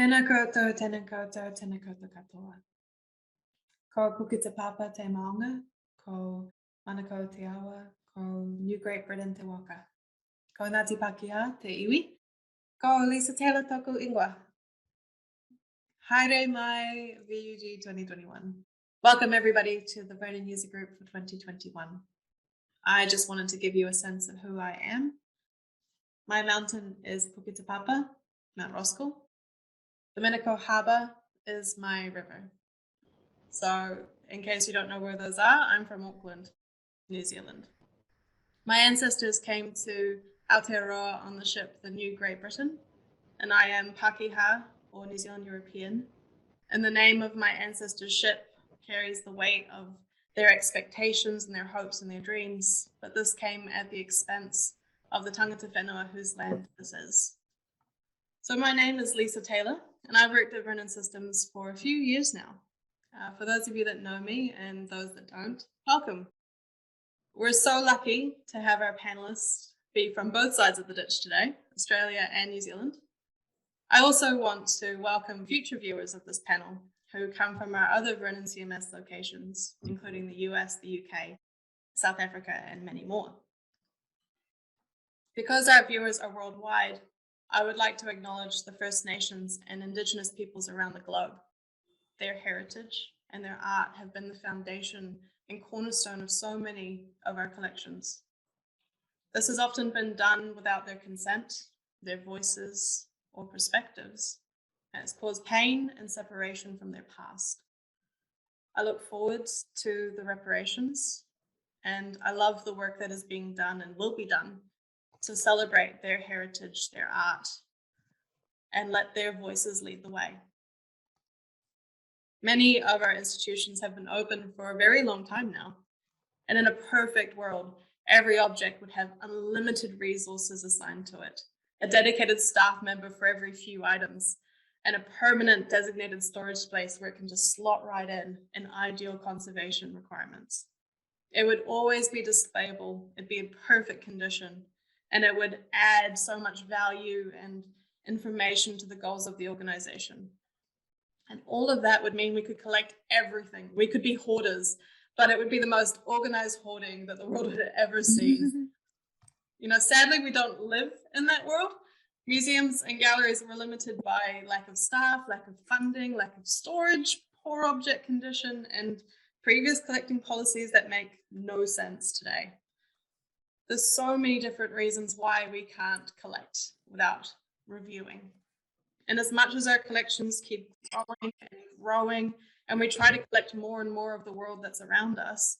Tēnā koutou, tēnā koutou, tēnā koutou katoa. Ko Pukita Papa te maonga, ko Manukau te awa, ko New Great Britain te waka. Ko Ngāti Pākehā te iwi, ko Leisa Taylor tōku ingoa. Heide mai VUG 2021. Welcome everybody to the Vernon User Group for 2021. I just wanted to give you a sense of who I am. My mountain is Pukita Papa, Mount Roskill. The Manukau Harbour is my river. So in case you don't know where those are, I'm from Auckland, New Zealand. My ancestors came to Aotearoa on the ship the New Great Britain, and I am Pākehā, or New Zealand European. And the name of my ancestors' ship carries the weight of their expectations and their hopes and their dreams, but this came at the expense of the tangata whenua whose land this is. So my name is Leisa Taylor, and I've worked at Vernon Systems for a few years now. For those of you that know me and those that don't, welcome. We're so lucky to have our panelists be from both sides of the ditch today, Australia and New Zealand. I also want to welcome future viewers of this panel who come from our other Vernon CMS locations, including the US, the UK, South Africa, and many more. Because our viewers are worldwide, I would like to acknowledge the First Nations and Indigenous peoples around the globe. Their heritage and their art have been the foundation and cornerstone of so many of our collections. This has often been done without their consent, their voices, or perspectives, and it's caused pain and separation from their past. I look forward to the reparations, and I love the work that is being done and will be done to celebrate their heritage, their art, and let their voices lead the way. Many of our institutions have been open for a very long time now, and in a perfect world, every object would have unlimited resources assigned to it, a dedicated staff member for every few items, and a permanent designated storage space where it can just slot right in ideal conservation requirements. It would always be displayable, it'd be in perfect condition, and it would add so much value and information to the goals of the organization. And all of that would mean we could collect everything. We could be hoarders, but it would be the most organized hoarding that the world had ever seen. Sadly, we don't live in that world. Museums and galleries were limited by lack of staff, lack of funding, lack of storage, poor object condition, and previous collecting policies that make no sense today. There's so many different reasons why we can't collect without reviewing. And as much as our collections keep growing and growing, and we try to collect more and more of the world that's around us,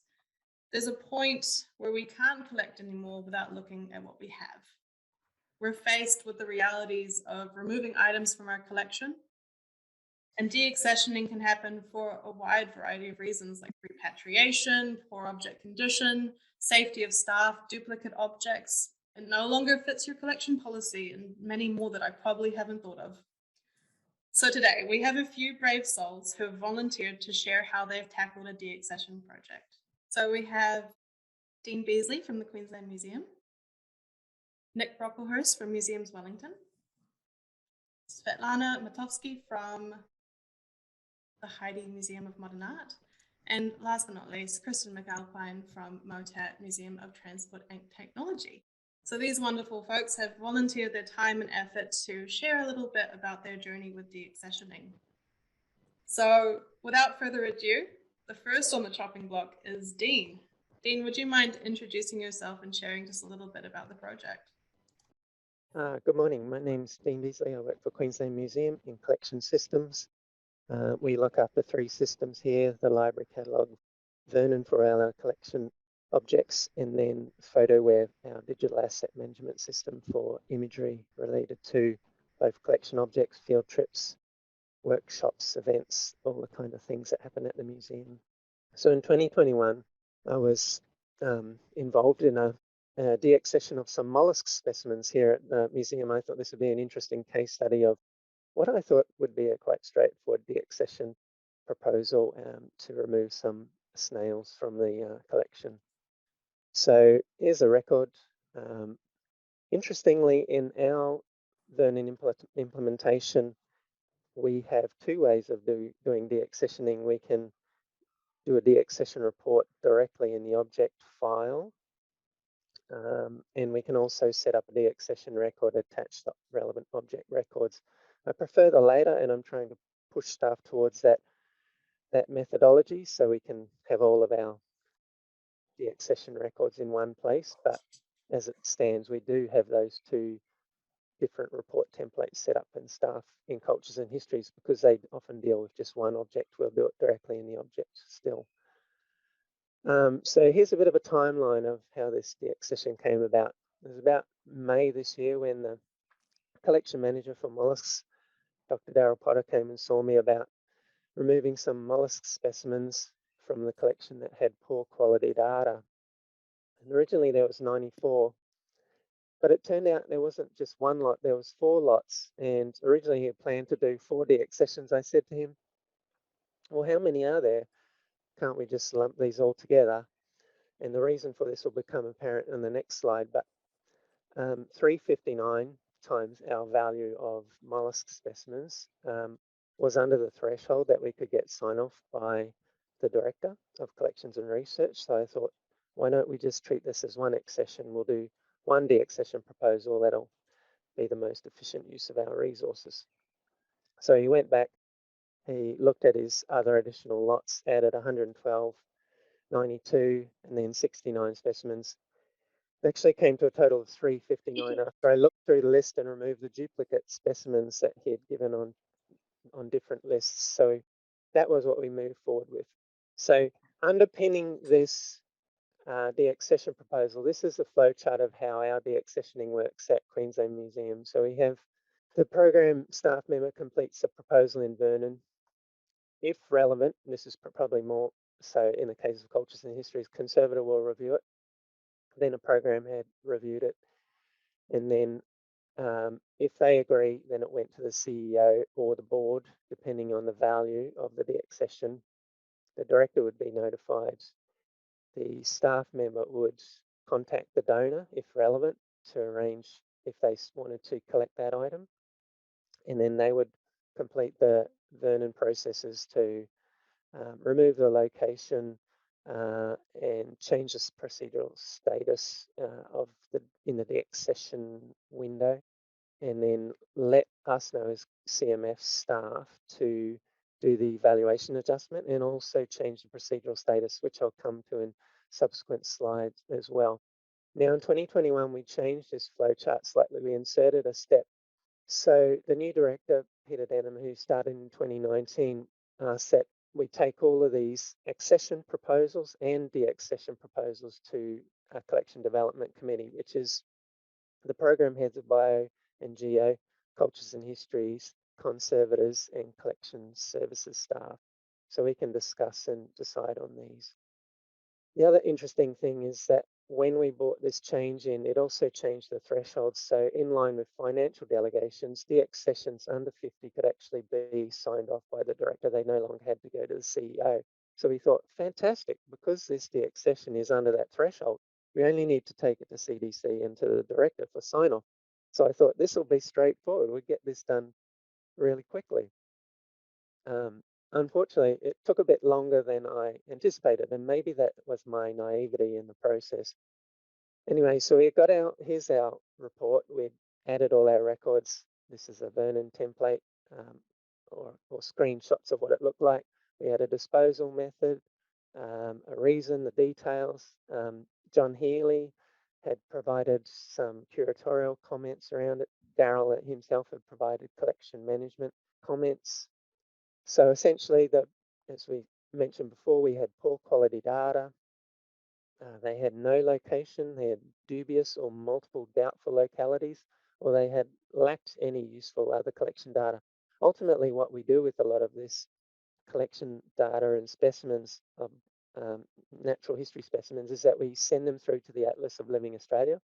there's a point where we can't collect anymore without looking at what we have. We're faced with the realities of removing items from our collection, and deaccessioning can happen for a wide variety of reasons like repatriation, poor object condition, safety of staff, duplicate objects. It no longer fits your collection policy, and many more that I probably haven't thought of. So today, we have a few brave souls who have volunteered to share how they've tackled a deaccession project. So we have Dean Beasley from the Queensland Museum, Nikolas Brocklehurst from Museums Wellington, Svetlana Matovski from the Heide Museum of Modern Art, and last but not least, Christen McAlpine from MOTAT Museum of Transport and Technology. So these wonderful folks have volunteered their time and effort to share a little bit about their journey with deaccessioning. So without further ado, the first on the chopping block is Dean. Dean, would you mind introducing yourself and sharing just a little bit about the project? Good morning. My name's Dean Beasley. I work for Queensland Museum in Collection Systems. We look after 3 systems here, the library catalogue, Vernon for our collection objects, and then PhotoWare, our digital asset management system for imagery related to both collection objects, field trips, workshops, events, all the kind of things that happen at the museum. So in 2021, I was involved in a deaccession of some mollusk specimens here at the museum. I thought this would be an interesting case study of what I thought would be a quite straightforward deaccession proposal to remove some snails from the collection. So here's a record. Interestingly, in our Vernon implementation, we have two ways of doing deaccessioning. We can do a deaccession report directly in the object file, and we can also set up a deaccession record attached to relevant object records. I prefer the latter, and I'm trying to push staff towards that methodology so we can have all of our deaccession records in one place. But as it stands, we do have those two different report templates set up in staff in cultures and histories, because they often deal with just one object. We'll do it directly in the object still. So here's a bit of a timeline of how this deaccession came about. It was about May this year when the collection manager for mollusks, Dr. Darryl Potter, came and saw me about removing some mollusk specimens from the collection that had poor quality data. And originally there was 94, but it turned out there wasn't just one lot, there was 4 lots. And originally he had planned to do 4 deaccessions. I said to him, well, how many are there? Can't we just lump these all together? And the reason for this will become apparent in the next slide, but 359 times our value of mollusk specimens was under the threshold that we could get sign off by the Director of Collections and Research. So I thought, why don't we just treat this as one accession? We'll do one deaccession proposal. That'll be the most efficient use of our resources. So he went back, he looked at his other additional lots, added 112, 92, and then 69 specimens. It actually came to a total of 359 after I looked through the list and removed the duplicate specimens that he had given on different lists. So that was what we moved forward with. So underpinning this deaccession proposal, this is a flowchart of how our deaccessioning works at Queensland Museum. So we have the program staff member completes a proposal in Vernon. If relevant, this is probably more so in the case of cultures and histories, conservator will review it. Then a program head reviewed it. And then if they agree, then it went to the CEO or the board, depending on the value of the deaccession. The director would be notified. The staff member would contact the donor, if relevant, to arrange if they wanted to collect that item. And then they would complete the Vernon processes to remove the location and change the procedural status in the deaccession window, and then let us know as CMF staff to do the valuation adjustment and also change the procedural status, which I'll come to in subsequent slides as well. Now in 2021, we changed this flowchart slightly. We inserted a step. So the new director, Peter Denham, who started in 2019, said we take all of these accession proposals and deaccession proposals to a collection development committee, which is the program heads of bio and geo, cultures and histories, conservators, and collection services staff. So we can discuss and decide on these. The other interesting thing is that when we brought this change in, it also changed the thresholds. So in line with financial delegations, deaccessions under 50 could actually be signed off by the director. They no longer had to go to the CEO. So we thought, fantastic, because this deaccession is under that threshold, we only need to take it to CDC and to the director for sign off. So I thought this will be straightforward. We'll get this done really quickly. Unfortunately, it took a bit longer than I anticipated, and maybe that was my naivety in the process. Anyway, so we got here's our report. We added all our records. This is a Vernon template or screenshots of what it looked like. We had a disposal method, a reason, the details. John Healy had provided some curatorial comments around it. Darryl himself had provided collection management comments. So essentially, as we mentioned before, we had poor quality data. They had no location, they had dubious or multiple doubtful localities, or they had lacked any useful other collection data. Ultimately, what we do with a lot of this collection data and specimens of natural history specimens is that we send them through to the Atlas of Living Australia.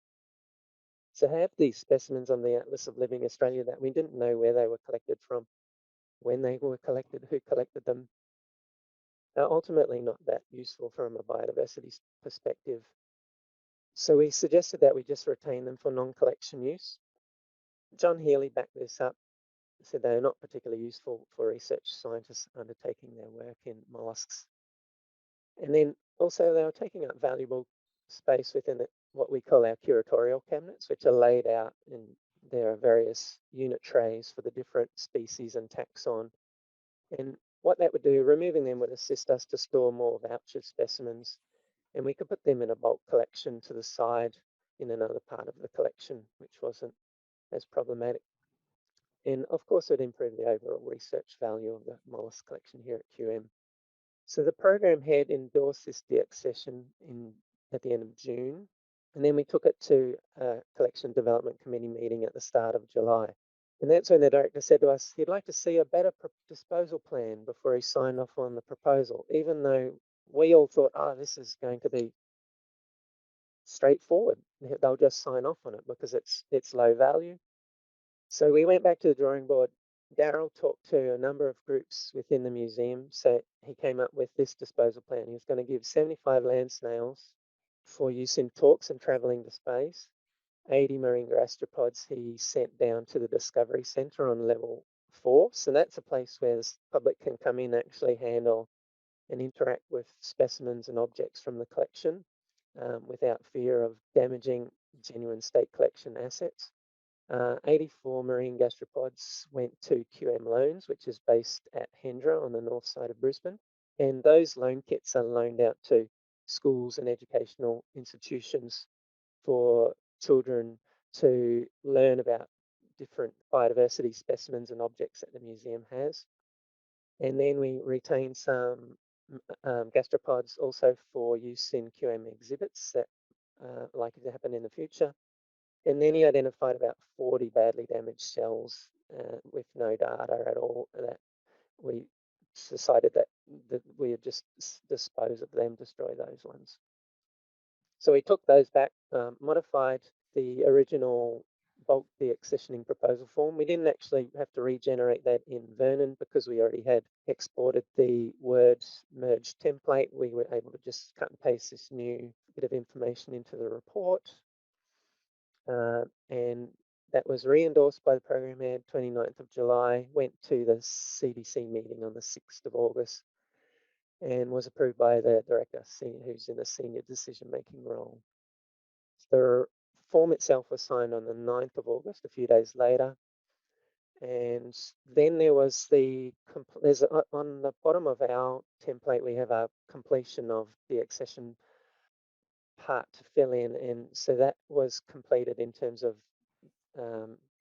So have these specimens on the Atlas of Living Australia that we didn't know where they were collected from, when they were collected, who collected them, are ultimately not that useful from a biodiversity perspective. So we suggested that we just retain them for non-collection use. John Healy backed this up. said they are not particularly useful for research scientists undertaking their work in mollusks. And then also they were taking up valuable space within what we call our curatorial cabinets, which are laid out, and there are various unit trays for the different species and taxon. And what that would do, removing them would assist us to store more voucher specimens, and we could put them in a bulk collection to the side in another part of the collection, which wasn't as problematic. And of course, it improved the overall research value of the mollusk collection here at QM. So the program head endorsed this deaccession at the end of June, and then we took it to a collection development committee meeting at the start of July. And that's when the director said to us he'd like to see a better disposal plan before he signed off on the proposal, even though we all thought, oh, this is going to be straightforward. They'll just sign off on it because it's low value. So we went back to the drawing board. Daryl talked to a number of groups within the museum. So he came up with this disposal plan. He was going to give 75 land snails for use in talks and travelling to space. 80 marine gastropods he sent down to the Discovery Centre on level 4. So that's a place where the public can come in, actually handle and interact with specimens and objects from the collection without fear of damaging genuine state collection assets. 84 marine gastropods went to QM Loans, which is based at Hendra on the north side of Brisbane. And those loan kits are loaned out to schools and educational institutions for children to learn about different biodiversity specimens and objects that the museum has. And then we retain some gastropods also for use in QM exhibits that likely to happen in the future. And then he identified about 40 badly damaged cells with no data at all, that we decided that we would just dispose of them, destroy those ones. So we took those back, modified the original bulk deaccessioning proposal form. We didn't actually have to regenerate that in Vernon because we already had exported the Word merge template. We were able to just cut and paste this new bit of information into the report. And that was re-endorsed by the program head 29th of July, went to the CDC meeting on the 6th of August, and was approved by the director, who's in a senior decision-making role. The form itself was signed on the 9th of August, a few days later. And then there was on the bottom of our template, we have a completion of the accession part to fill in. And so that was completed in terms of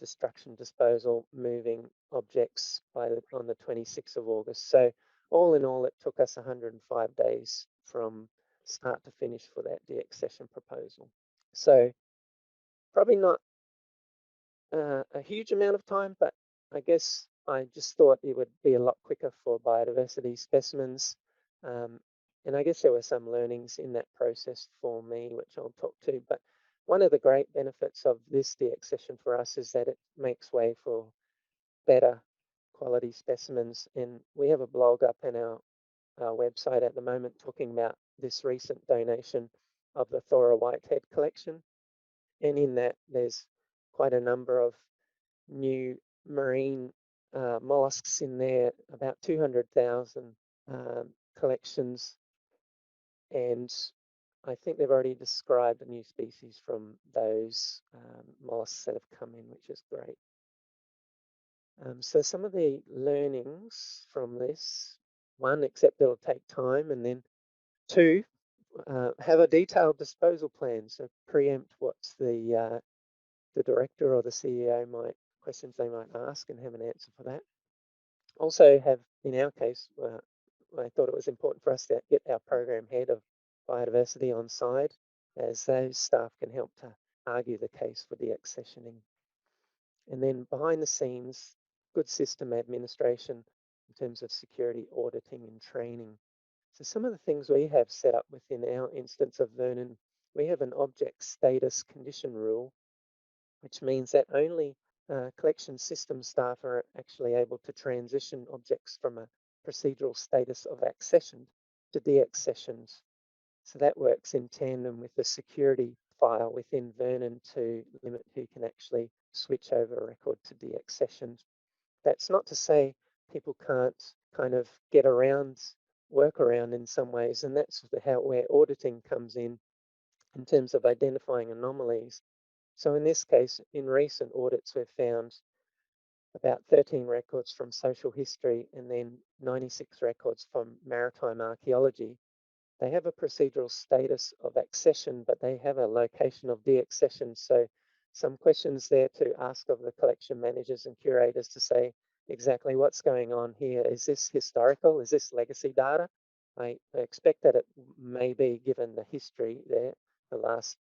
destruction, disposal, moving objects on the 26th of August. So all in all, it took us 105 days from start to finish for that deaccession proposal. So probably not a huge amount of time, but I guess I just thought it would be a lot quicker for biodiversity specimens. And I guess there were some learnings in that process for me, which I'll talk to. But one of the great benefits of this deaccession for us is that it makes way for better quality specimens. And we have a blog up on our website at the moment talking about this recent donation of the Thora Whitehead collection. And in that, there's quite a number of new marine mollusks in there, about 200,000 collections. And I think they've already described a new species from those mollusks that have come in, which is great. So some of the learnings from this, one, accept it'll take time, and then two, have a detailed disposal plan. So preempt what's the director or the CEO questions they might ask, and have an answer for that. Also have, in our case, I thought it was important for us to get our program head of biodiversity on side, as those staff can help to argue the case for deaccessioning. And then behind the scenes, good system administration in terms of security auditing and training. So some of the things we have set up within our instance of Vernon, we have an object status condition rule, which means that only collection system staff are actually able to transition objects from a procedural status of accession to deaccessions. So that works in tandem with the security file within Vernon to limit who can actually switch over a record to deaccessions. That's not to say people can't kind of work around in some ways, and that's where auditing comes in terms of identifying anomalies. So in this case, in recent audits, we've found about 13 records from social history and then 96 records from maritime archaeology. They have a procedural status of accession, but they have a location of deaccession. So some questions there to ask of the collection managers and curators to say exactly what's going on here. Is this historical? Is this legacy data? I expect that it may be, given the history there. The last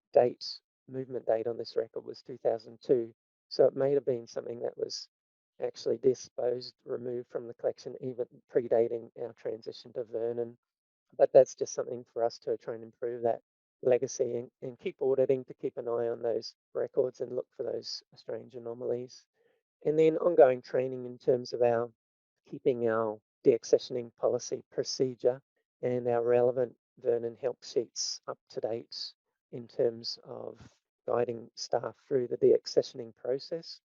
movement date on this record was 2002. So it may have been something that was actually removed from the collection, even predating our transition to Vernon. But that's just something for us to try and improve that legacy and keep auditing to keep an eye on those records and look for those strange anomalies. And then ongoing training in terms of keeping our deaccessioning policy procedure and our relevant Vernon help sheets up to date in terms of guiding staff through the deaccessioning process,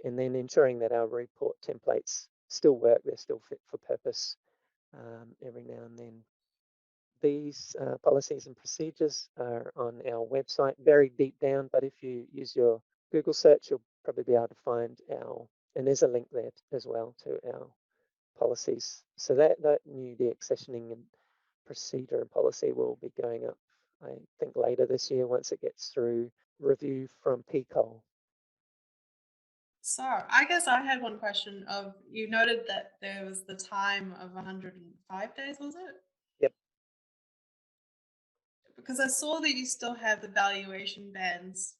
and then ensuring that our report templates still work, they're still fit for purpose every now and then. These policies and procedures are on our website, very deep down, but if you use your Google search, you'll probably be able to find and there's a link there as well to our policies. So that new deaccessioning and procedure and policy will be going up, I think, later this year once it gets through review from PCOL. So I guess I had one question of, you noted that there was the time of 105 days, was it? Yep. Because I saw that you still have the valuation bands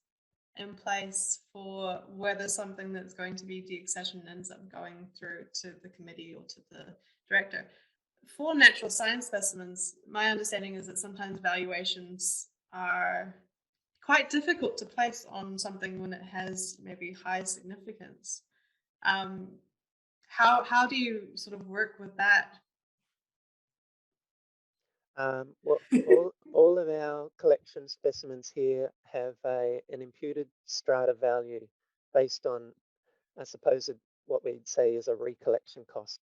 in place for whether something that's going to be deaccessioned ends up going through to the committee or to the director. For natural science specimens, my understanding is that sometimes valuations are quite difficult to place on something when it has maybe high significance. How do you sort of work with that? Well, all of our collection specimens here have an imputed strata value based on, I suppose, what we'd say is a recollection cost.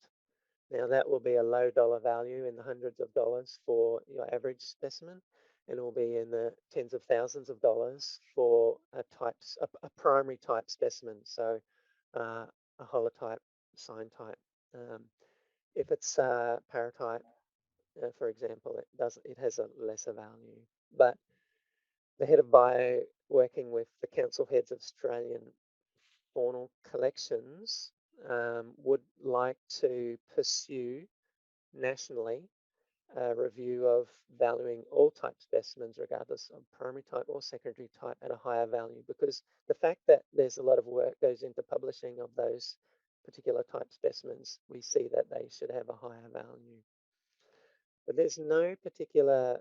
Now that will be a low dollar value in the hundreds of dollars for your average specimen, and it will be in the tens of thousands of dollars for a primary type specimen, so a holotype, sign type. If it's a paratype, for example, it has a lesser value. But the head of bio, working with the council heads of Australian faunal collections, would like to pursue nationally a review of valuing all type specimens, regardless of primary type or secondary type, at a higher value, because the fact that there's a lot of work goes into publishing of those particular type specimens, we see that they should have a higher value. But there's no particular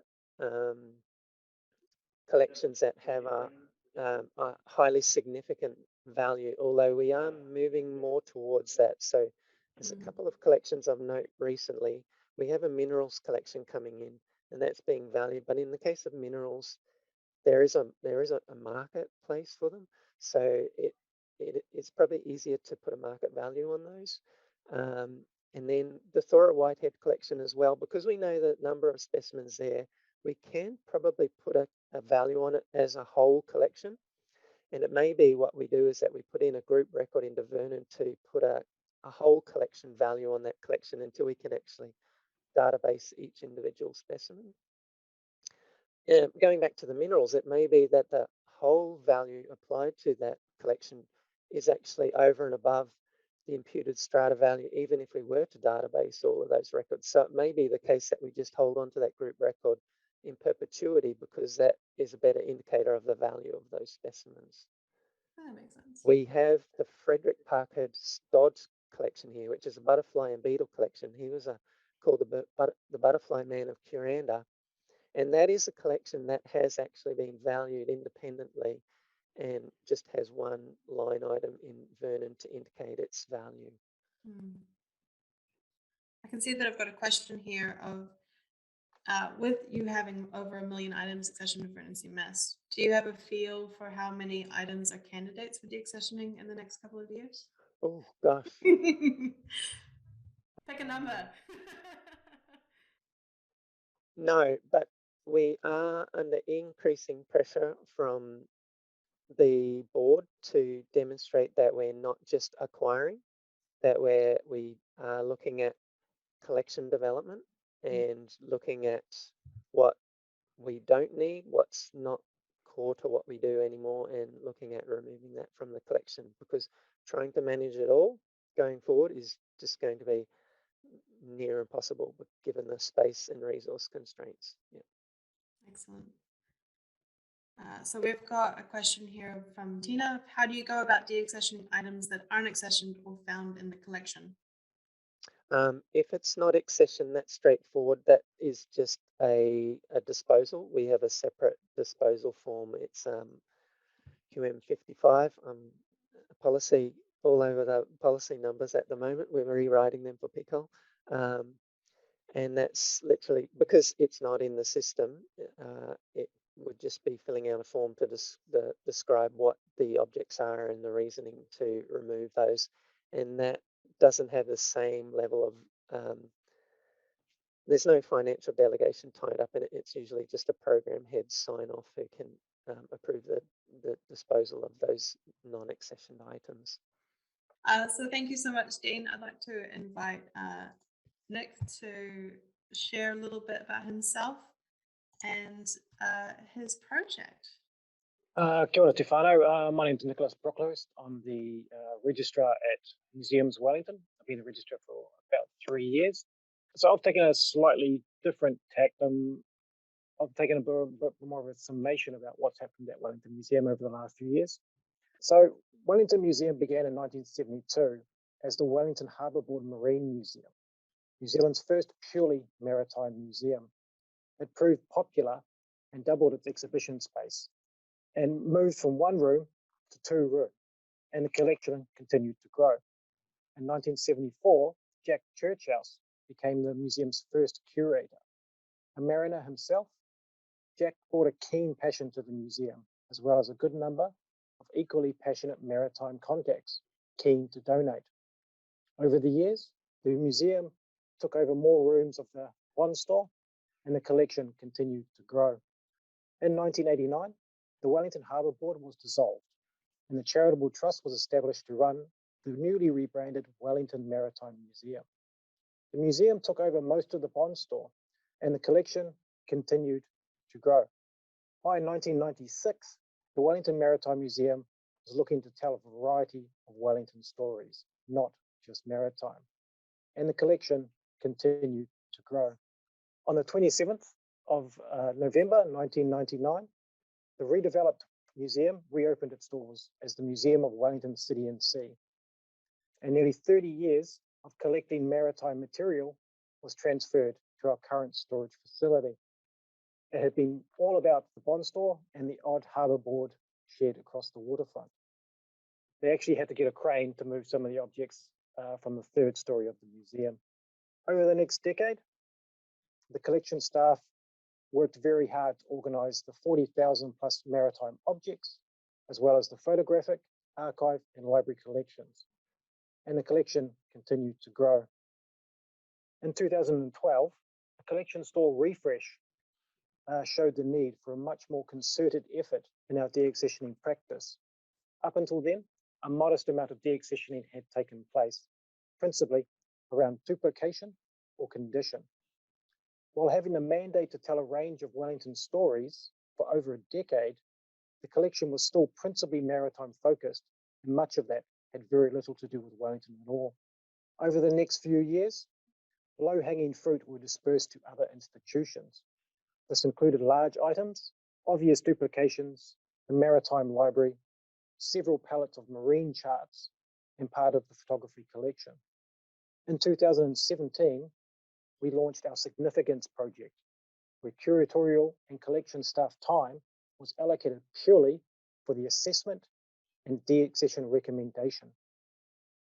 collections that have a highly significant value, although we are moving more towards that. So there's a couple of collections of note recently. We have a minerals collection coming in, and that's being valued. But in the case of minerals, there is a marketplace for them. So it's probably easier to put a market value on those. And then the Thora Whitehead collection as well, because we know the number of specimens there, we can probably put a value on it as a whole collection. And it may be what we do is that we put in a group record into Vernon to put a whole collection value on that collection until we can actually database each individual specimen. Going back to the minerals, it may be that the whole value applied to that collection is actually over and above the imputed strata value, even if we were to database all of those records. So it may be the case that we just hold on to that group record in perpetuity, because that is a better indicator of the value of those specimens. That makes sense. We have the Frederick Parkhurst Dodds collection here, which is a butterfly and beetle collection. He was called the Butterfly Man of Kuranda. And that is a collection that has actually been valued independently and just has one line item in Vernon to indicate its value. I can see that I've got a question here of, with you having over 1 million items accessioned to Vernon CMS, do you have a feel for how many items are candidates for deaccessioning in the next couple of years? Oh gosh. Pick a number. No, but we are under increasing pressure from the board to demonstrate that we're not just acquiring, that we are looking at collection development and looking at what we don't need, what's not core to what we do anymore, and looking at removing that from the collection, because trying to manage it all going forward is just going to be near impossible given the space and resource constraints. Yeah. Excellent. So we've got a question here from Tina. How do you go about deaccessioning items that aren't accessioned or found in the collection? If it's not accession, that's straightforward. That is just a disposal. We have a separate disposal form. It's QM55. Policy all over the policy numbers at the moment. We're rewriting them for PICOL. And that's literally because it's not in the system. It would just be filling out a form to describe what the objects are and the reasoning to remove those. And that doesn't have the same level of, there's no financial delegation tied up in it. It's usually just a program head sign off who can approve the disposal of those non-accessioned items. So thank you so much, Dean. I'd like to invite Nick to share a little bit about himself and his project. Kia ora te whānau. My name is Nikolas Brocklehurst. I'm the registrar at Museums Wellington. I've been a registrar for about 3 years. So I've taken a slightly different tack. I've taken a bit more of a summation about what's happened at Wellington Museum over the last few years. So Wellington Museum began in 1972 as the Wellington Harbour Board Marine Museum, New Zealand's first purely maritime museum. It proved popular and doubled its exhibition space, and moved from 1 room to 2 rooms, and the collection continued to grow. In 1974, Jack Churchhouse became the museum's first curator. A mariner himself, Jack brought a keen passion to the museum, as well as a good number of equally passionate maritime contacts, keen to donate. Over the years, the museum took over more rooms of the bond store, and the collection continued to grow. In 1989, the Wellington Harbour Board was dissolved, and the charitable trust was established to run the newly rebranded Wellington Maritime Museum. The museum took over most of the bond store, and the collection continued to grow. By 1996, the Wellington Maritime Museum was looking to tell a variety of Wellington stories, not just maritime, and the collection continued to grow. On the 27th of November 1999, the redeveloped museum reopened its doors as the Museum of Wellington City and Sea. And nearly 30 years of collecting maritime material was transferred to our current storage facility. It had been all about the bond store and the odd harbour board shed across the waterfront. They actually had to get a crane to move some of the objects from the 3rd story of the museum. Over the next decade, the collection staff worked very hard to organise the 40,000 plus maritime objects, as well as the photographic, archive and library collections. And the collection continued to grow. In 2012, a collection store refresh showed the need for a much more concerted effort in our deaccessioning practice. Up until then, a modest amount of deaccessioning had taken place, principally around duplication or condition. While having a mandate to tell a range of Wellington stories for over a decade, the collection was still principally maritime focused, and much of that had very little to do with Wellington at all. Over the next few years, low-hanging fruit were dispersed to other institutions. This included large items, obvious duplications, the maritime library, several pallets of marine charts, and part of the photography collection. In 2017, we launched our Significance project, where curatorial and collection staff time was allocated purely for the assessment and deaccession recommendation.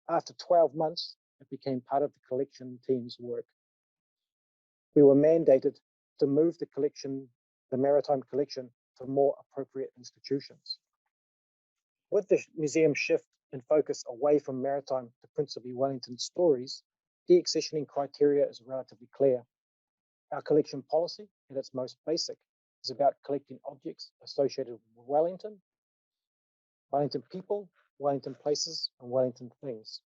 After 12 months, it became part of the collection team's work. We were mandated to move the collection, the maritime collection, to more appropriate institutions. With the museum shift and focus away from maritime to principally Wellington stories, deaccessioning criteria is relatively clear. Our collection policy, at its most basic, is about collecting objects associated with Wellington, Wellington people, Wellington places, and Wellington things.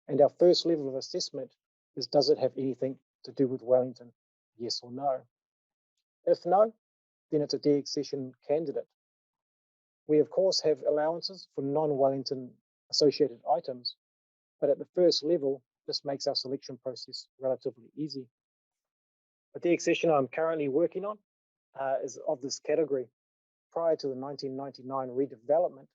And our first level of assessment is, does it have anything to do with Wellington? Yes or no? If no, then it's a deaccession candidate. We of course have allowances for non-Wellington associated items, but at the first level, this makes our selection process relatively easy. A deaccession I'm currently working on is of this category. Prior to the 1999 redevelopment,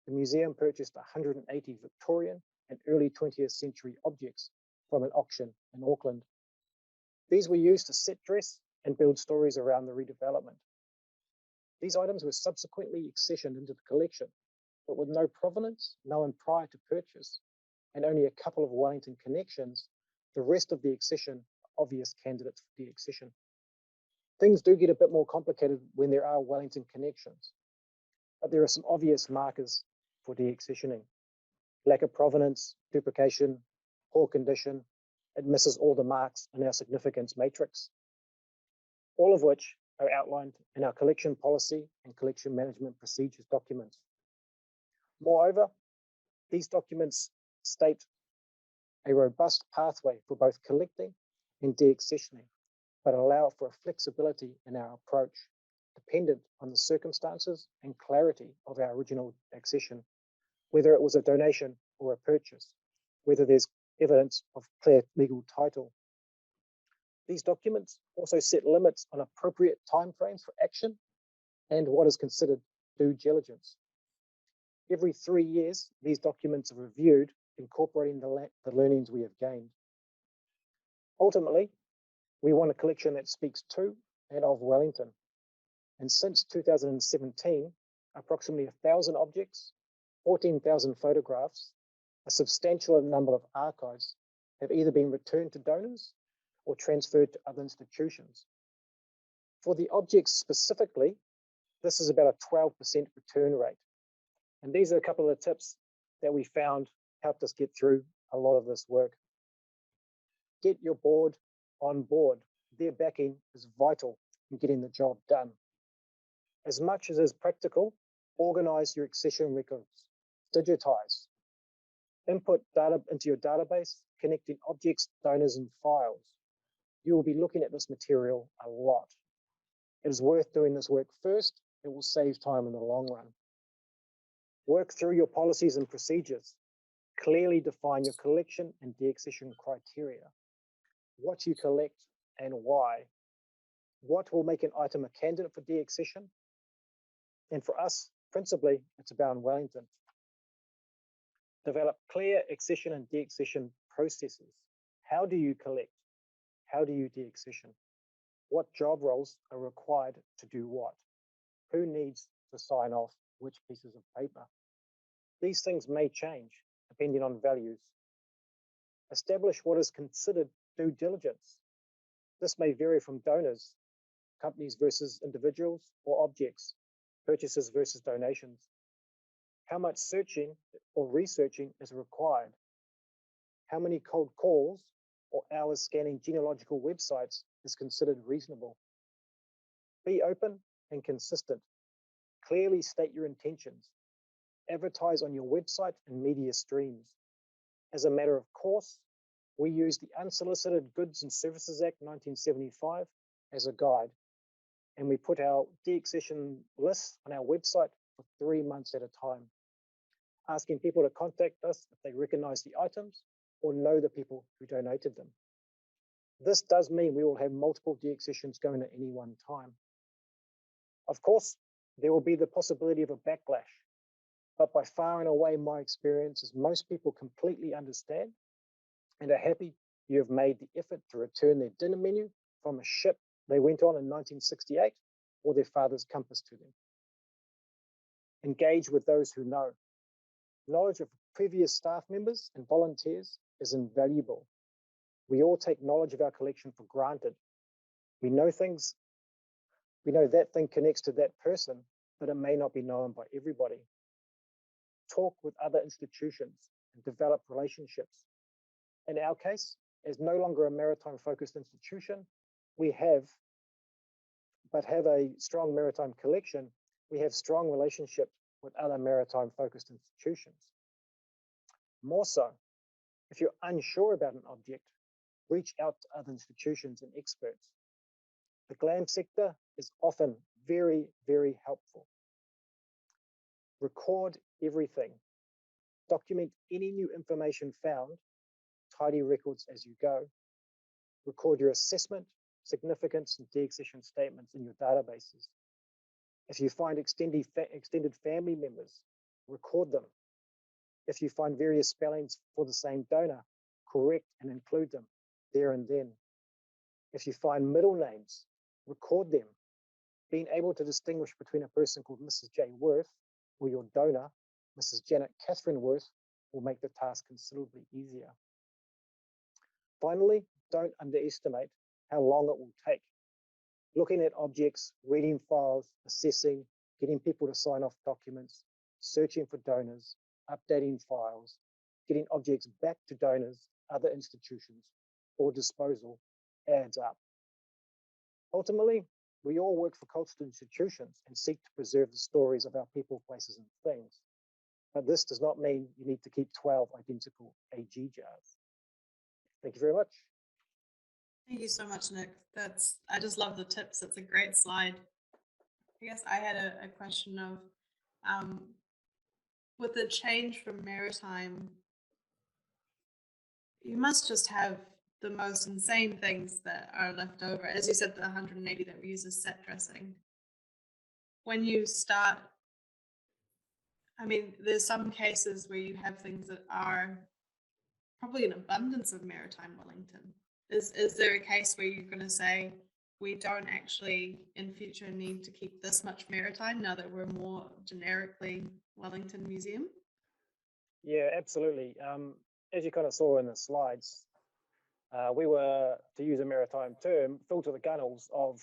the museum purchased 180 Victorian and early 20th century objects from an auction in Auckland. These were used to set dress and build stories around the redevelopment. These items were subsequently accessioned into the collection, but with no provenance known prior to purchase, and only a couple of Wellington connections, the rest of the accession are obvious candidates for deaccession. Things do get a bit more complicated when there are Wellington connections, but there are some obvious markers for deaccessioning. Lack of provenance, duplication, poor condition, it misses all the marks in our significance matrix, all of which are outlined in our collection policy and collection management procedures documents. Moreover, these documents state a robust pathway for both collecting and deaccessioning, but allow for a flexibility in our approach, dependent on the circumstances and clarity of our original accession, whether it was a donation or a purchase, whether there's evidence of clear legal title. These documents also set limits on appropriate timeframes for action and what is considered due diligence. Every 3 years, these documents are reviewed, incorporating the learnings we have gained. Ultimately, we want a collection that speaks to and of Wellington. And since 2017, approximately 1,000 objects, 14,000 photographs, a substantial number of archives have either been returned to donors or transferred to other institutions. For the objects specifically, this is about a 12% return rate. And these are a couple of the tips that we found helped us get through a lot of this work. Get your board on board. Their backing is vital in getting the job done. As much as is practical, organize your accession records, digitize, input data into your database, connecting objects, donors, and files. You will be looking at this material a lot. It is worth doing this work first. It will save time in the long run. Work through your policies and procedures. Clearly define your collection and deaccession criteria. What you collect and why. What will make an item a candidate for deaccession? And for us, principally, it's about Wellington. Develop clear accession and deaccession processes. How do you collect? How do you deaccession? What job roles are required to do what? Who needs to sign off which pieces of paper? These things may change depending on values. Establish what is considered due diligence. This may vary from donors, companies versus individuals, or objects, purchases versus donations. How much searching or researching is required? How many cold calls or hours scanning genealogical websites is considered reasonable? Be open and consistent. Clearly state your intentions. Advertise on your website and media streams. As a matter of course, we use the Unsolicited Goods and Services Act 1975 as a guide, and we put our deaccession lists on our website for 3 months at a time, asking people to contact us if they recognize the items or know the people who donated them. This does mean we will have multiple deaccessions going at any one time. Of course, there will be the possibility of a backlash, but by far and away my experience is most people completely understand and are happy you have made the effort to return their dinner menu from a ship they went on in 1968 or their father's compass to them. Engage with those who know. Knowledge of previous staff members and volunteers is invaluable. We all take knowledge of our collection for granted. We know that thing connects to that person, but it may not be known by everybody. talk with other institutions and develop relationships. In our case, as no longer a maritime-focused institution, we have a strong maritime collection, we have strong relationships with other maritime-focused institutions. More so, if you're unsure about an object, reach out to other institutions and experts. The GLAM sector is often very, very helpful. Record everything. Document any new information found. Tidy records as you go. Record your assessment, significance, and deaccession statements in your databases. If you find extended family members, record them. If you find various spellings for the same donor, correct and include them there and then. If you find middle names, record them. Being able to distinguish between a person called Mrs. J. Worth or your donor, Mrs. Janet Catherine Worth, will make the task considerably easier. Finally, don't underestimate how long it will take. Looking at objects, reading files, assessing, getting people to sign off documents, searching for donors, updating files, getting objects back to donors, other institutions, or disposal adds up. Ultimately, we all work for cultural institutions and seek to preserve the stories of our people, places, and things. But this does not mean you need to keep 12 identical AG jars. Thank you very much. Thank you so much, Nick. I just love the tips. It's a great slide. I guess I had a question of, with the change from maritime, you must just have the most insane things that are left over. As you said, the 180 that we use as set dressing. When you start, I mean, there's some cases where you have things that are probably an abundance of maritime Wellington. Is there a case where you're going to say, we don't actually in future need to keep this much maritime now that we're more generically Wellington Museum? Yeah, absolutely. As you kind of saw in the slides, we were, to use a maritime term, filled to the gunnels of,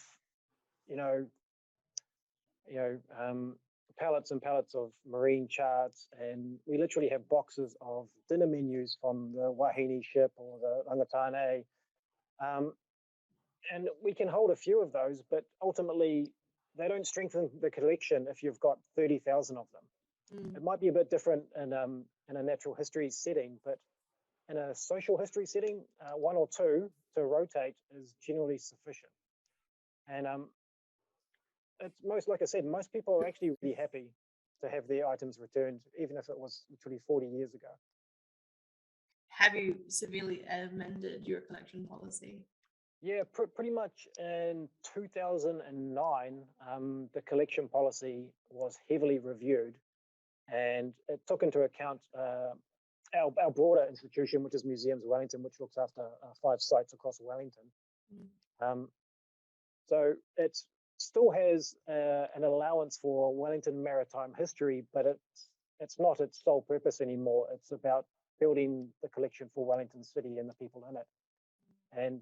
pallets and pallets of marine charts, and we literally have boxes of dinner menus from the Wahine ship or the Rangatane. And we can hold a few of those, but ultimately they don't strengthen the collection if you've got 30,000 of them. It might be a bit different in a natural history setting, but in a social history setting, one or two to rotate is generally sufficient. And it's like I said, most people are actually really happy to have their items returned, even if it was literally 40 years ago. Have you severely amended your collection policy? Yeah, pretty much in 2009, the collection policy was heavily reviewed, and it took into account our broader institution, which is Museums Wellington, which looks after 5 sites across Wellington. So it still has an allowance for Wellington maritime history, but it's not its sole purpose anymore. It's about building the collection for Wellington City and the people in it. And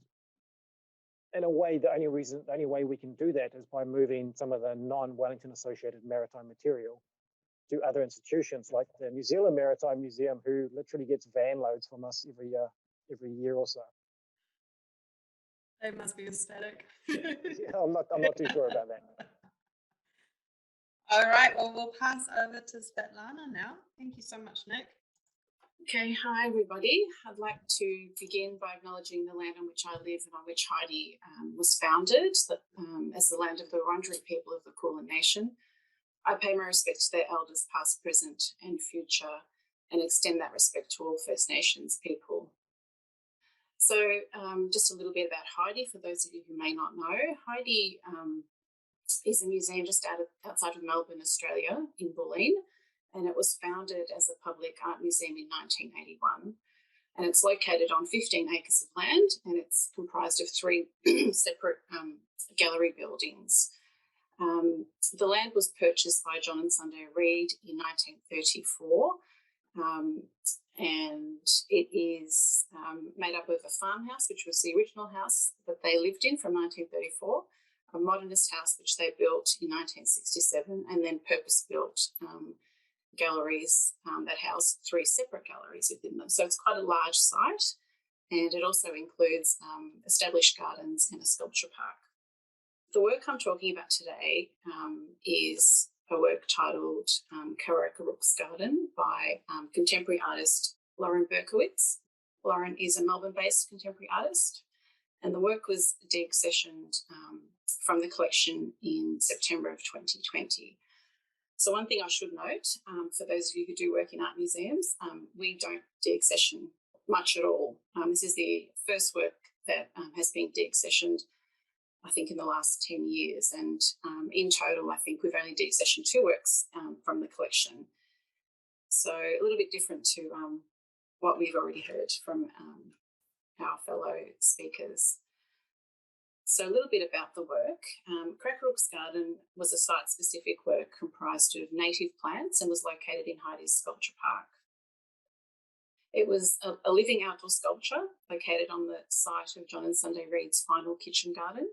in a way, the only way we can do that is by moving some of the non-Wellington associated maritime material to other institutions like the New Zealand Maritime Museum, who literally gets van loads from us every year or so. They must be ecstatic. Yeah, I'm not too sure about that. All right, well, we'll pass over to Svetlana now. Thank you so much, Nick. Okay, hi everybody. I'd like to begin by acknowledging the land on which I live and on which Heide was founded as the land of the Wurundjeri people of the Kulin Nation. I pay my respect to their elders past, present and future, and extend that respect to all First Nations people. So just a little bit about Heide for those of you who may not know. Heide is a museum just outside of Melbourne, Australia, in Bulleen. And it was founded as a public art museum in 1981. And it's located on 15 acres of land, and it's comprised of 3 separate gallery buildings. The land was purchased by John and Sunday Reid in 1934, and it is made up of a farmhouse, which was the original house that they lived in from 1934, a modernist house which they built in 1967, and then purpose-built galleries that house 3 separate galleries within them. So it's quite a large site, and it also includes established gardens and a sculpture park. The work I'm talking about today is a work titled Karakarook's Garden by contemporary artist Lauren Berkowitz. Lauren is a Melbourne-based contemporary artist, and the work was deaccessioned from the collection in September of 2020. So one thing I should note, for those of you who do work in art museums, we don't deaccession much at all. This is the first work that has been deaccessioned, I think, in the last 10 years. And in total, I think we've only deaccessioned 2 works from the collection. So a little bit different to what we've already heard from our fellow speakers. So a little bit about the work. Karakarook's Garden was a site-specific work comprised of native plants and was located in Heide's sculpture park. It was a living outdoor sculpture located on the site of John and Sunday Reed's final kitchen garden,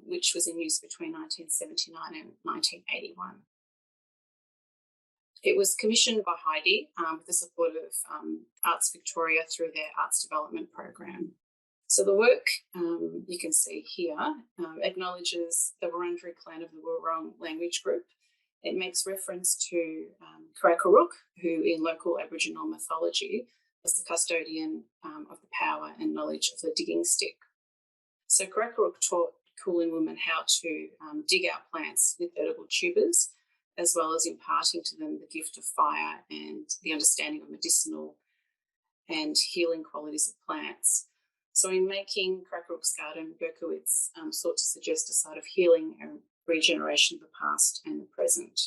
which was in use between 1979 and 1981. It was commissioned by Heide with the support of Arts Victoria through their Arts Development Program. So the work you can see here acknowledges the Wurundjeri clan of the Wurrung language group. It makes reference to Karakarook, who in local Aboriginal mythology was the custodian of the power and knowledge of the digging stick. So Karakarook taught Kulin women how to dig out plants with edible tubers, as well as imparting to them the gift of fire and the understanding of medicinal and healing qualities of plants. So in making Karakarook's Garden, Berkowitz sought to suggest a site of healing and regeneration of the past and the present.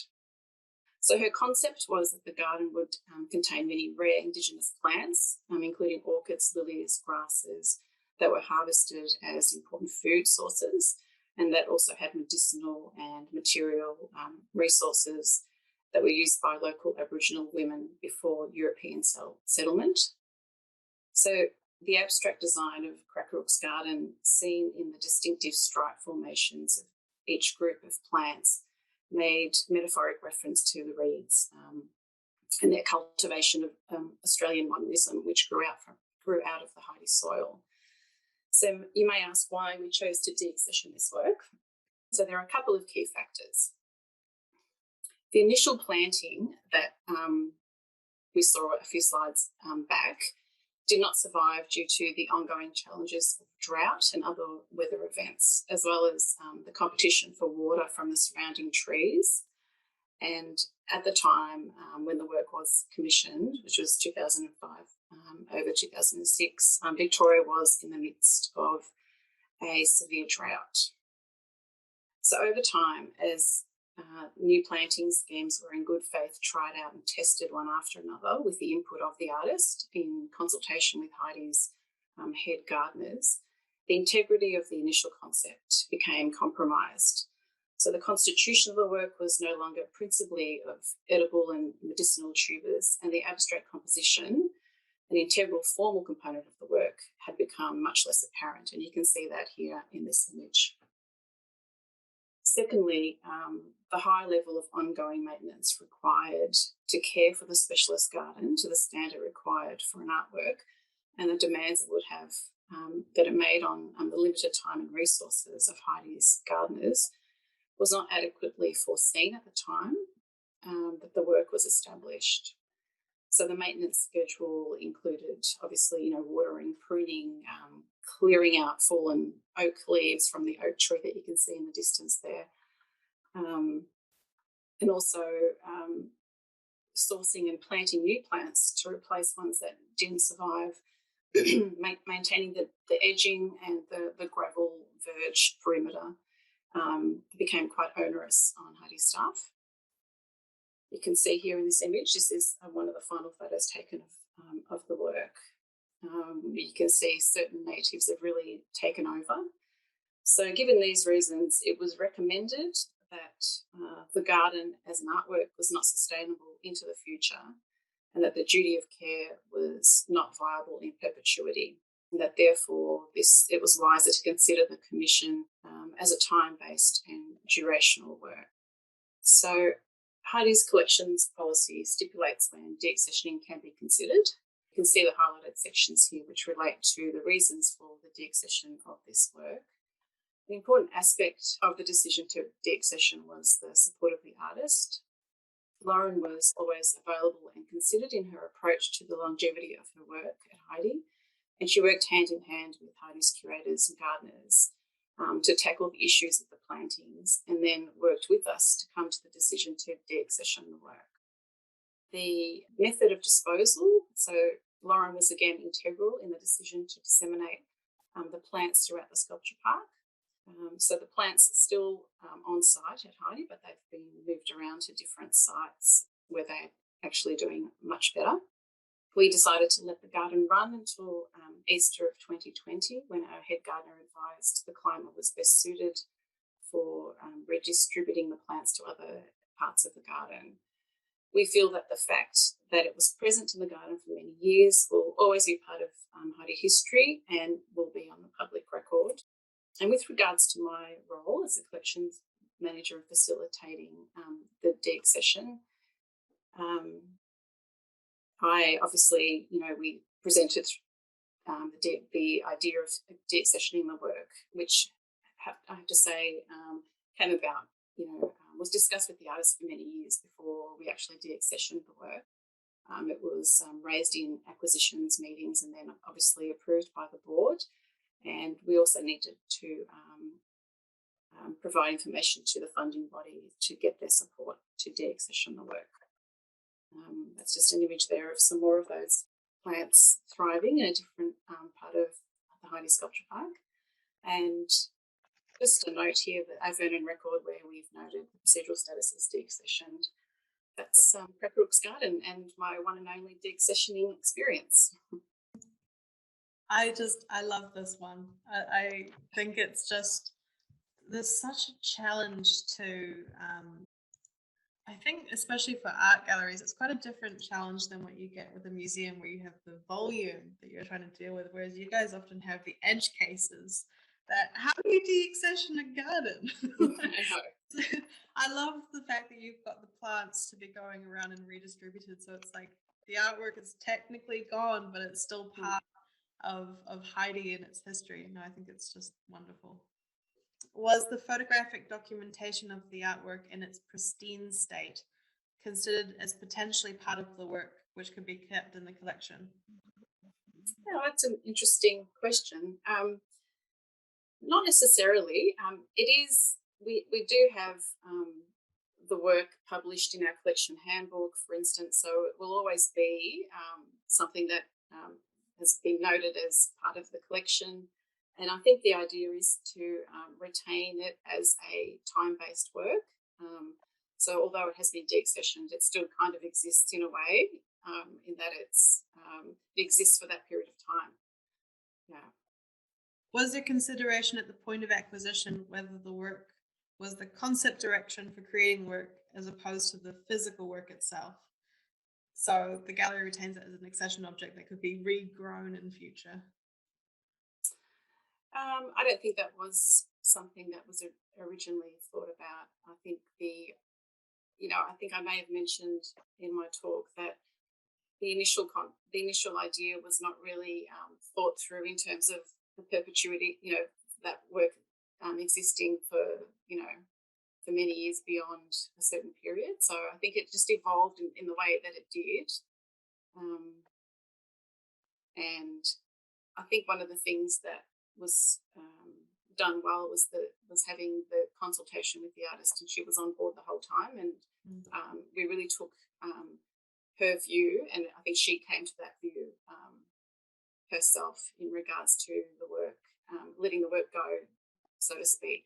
So her concept was that the garden would contain many rare Indigenous plants, including orchids, lilies, grasses, that were harvested as important food sources, and that also had medicinal and material resources that were used by local Aboriginal women before European settlement. So the abstract design of Karakarook's Garden, seen in the distinctive stripe formations of each group of plants, made metaphoric reference to the reeds and their cultivation of Australian modernism, which grew out of the Heide soil. So you may ask why we chose to deaccession this work. So there are a couple of key factors. The initial planting that we saw a few slides back did not survive due to the ongoing challenges of drought and other weather events, as well as the competition for water from the surrounding trees. And at the time when the work was commissioned, which was 2005 over 2006, Victoria was in the midst of a severe drought. So over time, as new planting schemes were in good faith tried out and tested one after another with the input of the artist in consultation with Heide's head gardeners, the integrity of the initial concept became compromised. So the constitution of the work was no longer principally of edible and medicinal tubers, and the abstract composition, an integral formal component of the work, had become much less apparent, and you can see that here in this image. Secondly, the high level of ongoing maintenance required to care for the specialist garden to the standard required for an artwork, and the demands it would have that it made on the limited time and resources of Heide's gardeners was not adequately foreseen at the time that the work was established. So the maintenance schedule included, obviously, watering, pruning, clearing out fallen oak leaves from the oak tree that you can see in the distance there, and also sourcing and planting new plants to replace ones that didn't survive, maintaining the edging and the gravel verge perimeter became quite onerous on Heide's staff. You can see here in this image, this is one of the final photos taken of the work. You can see certain natives have really taken over. So given these reasons, it was recommended that the garden as an artwork was not sustainable into the future, and that the duty of care was not viable in perpetuity, and that therefore it was wiser to consider the commission as a time-based and durational work. So Heide's collections policy stipulates when deaccessioning can be considered. You can see the highlighted sections here which relate to the reasons for the deaccession of this work. The important aspect of the decision to deaccession was the support of the artist. Lauren was always available and considered in her approach to the longevity of her work at Heide, and she worked hand in hand with Heide's curators and gardeners to tackle the issues of the plantings, and then worked with us to come to the decision to deaccession the work. The method of disposal, so Lauren was again integral in the decision to disseminate the plants throughout the sculpture park. So the plants are still on site at Heide, but they've been moved around to different sites where they're actually doing much better. We decided to let the garden run until Easter of 2020, when our head gardener advised the climate was best suited for redistributing the plants to other parts of the garden. We feel that the fact that it was present in the garden for many years will always be part of Heide history and will be on the public record. And with regards to my role as a collections manager and facilitating the deaccession, I obviously, we presented the idea of deaccessioning the work, which I have to say came about, was discussed with the artist for many years before we actually deaccessioned the work. It was raised in acquisitions meetings and then obviously approved by the board. And we also needed to provide information to the funding body to get their support to deaccession the work. That's just an image there of some more of those plants thriving in a different part of the Heide Sculpture Park. And just a note here that our Vernon record where we've noted the procedural status is deaccessioned. That's Karakarook's garden and my one and only deaccessioning experience. I love this one. I think it's just, there's such a challenge to, I think especially for art galleries, it's quite a different challenge than what you get with a museum where you have the volume that you're trying to deal with, whereas you guys often have the edge cases that, how do you deaccession a garden? I know. I love the fact that you've got the plants to be going around and redistributed, so it's like the artwork is technically gone, but it's still part of Heide and its history. I think it's just wonderful. Was the photographic documentation of the artwork in its pristine state considered as potentially part of the work which could be kept in the collection? Yeah, that's an interesting question. Not necessarily. It is. We do have the work published in our collection handbook, for instance, so it will always be something that has been noted as part of the collection. And I think the idea is to retain it as a time-based work. So although it has been deaccessioned, it still kind of exists in a way, in that it exists for that period of time. Yeah. Was there consideration at the point of acquisition whether the work was the concept direction for creating work as opposed to the physical work itself? So the gallery retains it as an accession object that could be regrown in future. I don't think that was something that was originally thought about. I think I think I may have mentioned in my talk that the initial idea was not really thought through in terms of the perpetuity, that work existing for many years beyond a certain period. So I think it just evolved in the way that it did. And I think one of the things that was done well was having the consultation with the artist, and she was on board the whole time, and we really took her view, and I think she came to that view herself in regards to the work, letting the work go, so to speak.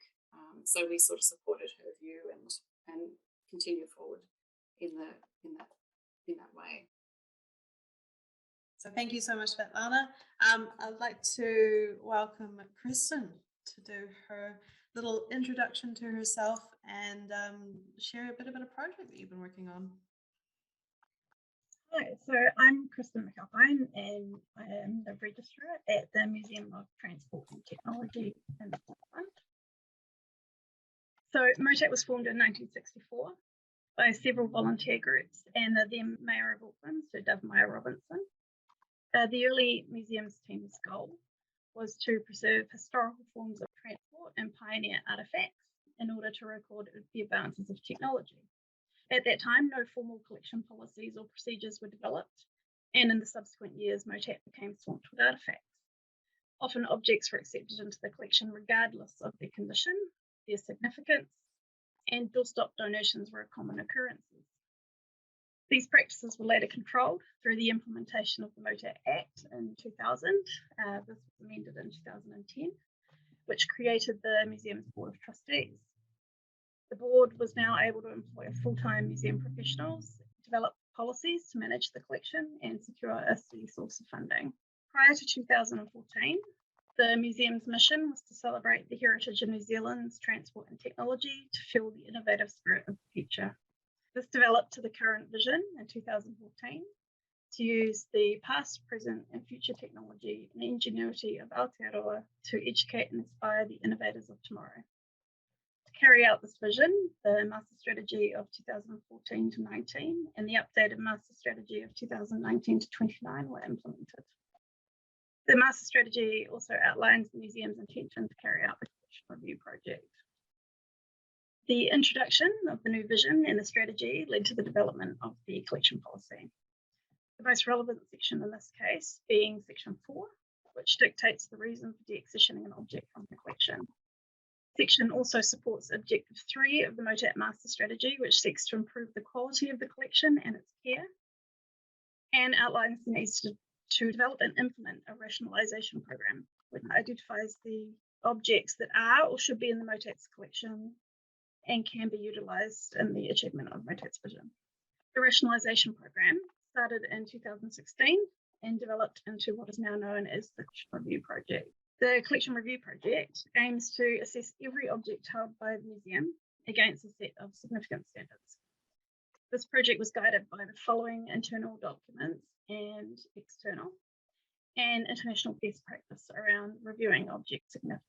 So we sort of supported her view and continued forward in that way. So thank you so much, Svetlana. I'd like to welcome Christen to do her little introduction to herself and share a bit about a project that you've been working on. Hi, so I'm Christen McAlpine and I am the registrar at the Museum of Transport and Technology in Wellington. So MOTAT was formed in 1964 by several volunteer groups and the then Mayor of Auckland, Sir Dove Robinson. The early museum's team's goal was to preserve historical forms of transport and pioneer artefacts in order to record the advances of technology. At that time, no formal collection policies or procedures were developed, and in the subsequent years, MOTAT became swamped with artefacts. Often objects were accepted into the collection regardless of their condition, their significance, and doorstop donations were common occurrences. These practices were later controlled through the implementation of the MOTAT Act in 2000. This was amended in 2010, which created the museum's Board of Trustees. The board was now able to employ full-time museum professionals, develop policies to manage the collection, and secure a steady source of funding. Prior to 2014, the museum's mission was to celebrate the heritage of New Zealand's transport and technology to fuel the innovative spirit of the future. This developed to the current vision in 2014 to use the past, present, and future technology and ingenuity of Aotearoa to educate and inspire the innovators of tomorrow. To carry out this vision, the Master Strategy of 2014 to 19 and the updated Master Strategy of 2019 to 29 were implemented. The Master Strategy also outlines the museum's intention to carry out the collection review project. The introduction of the new vision and the strategy led to the development of the collection policy. The most relevant section in this case being Section 4, which dictates the reason for deaccessioning an object from the collection. Section also supports Objective 3 of the MOTAT Master Strategy, which seeks to improve the quality of the collection and its care, and outlines the needs to develop and implement a rationalisation program, which identifies the objects that are or should be in the MOTAT's collection and can be utilised in the achievement of MOTAT's vision. The rationalisation program started in 2016 and developed into what is now known as the Collection Review Project. The Collection Review Project aims to assess every object held by the museum against a set of significant standards. This project was guided by the following internal documents and external, and international best practice around reviewing object significance.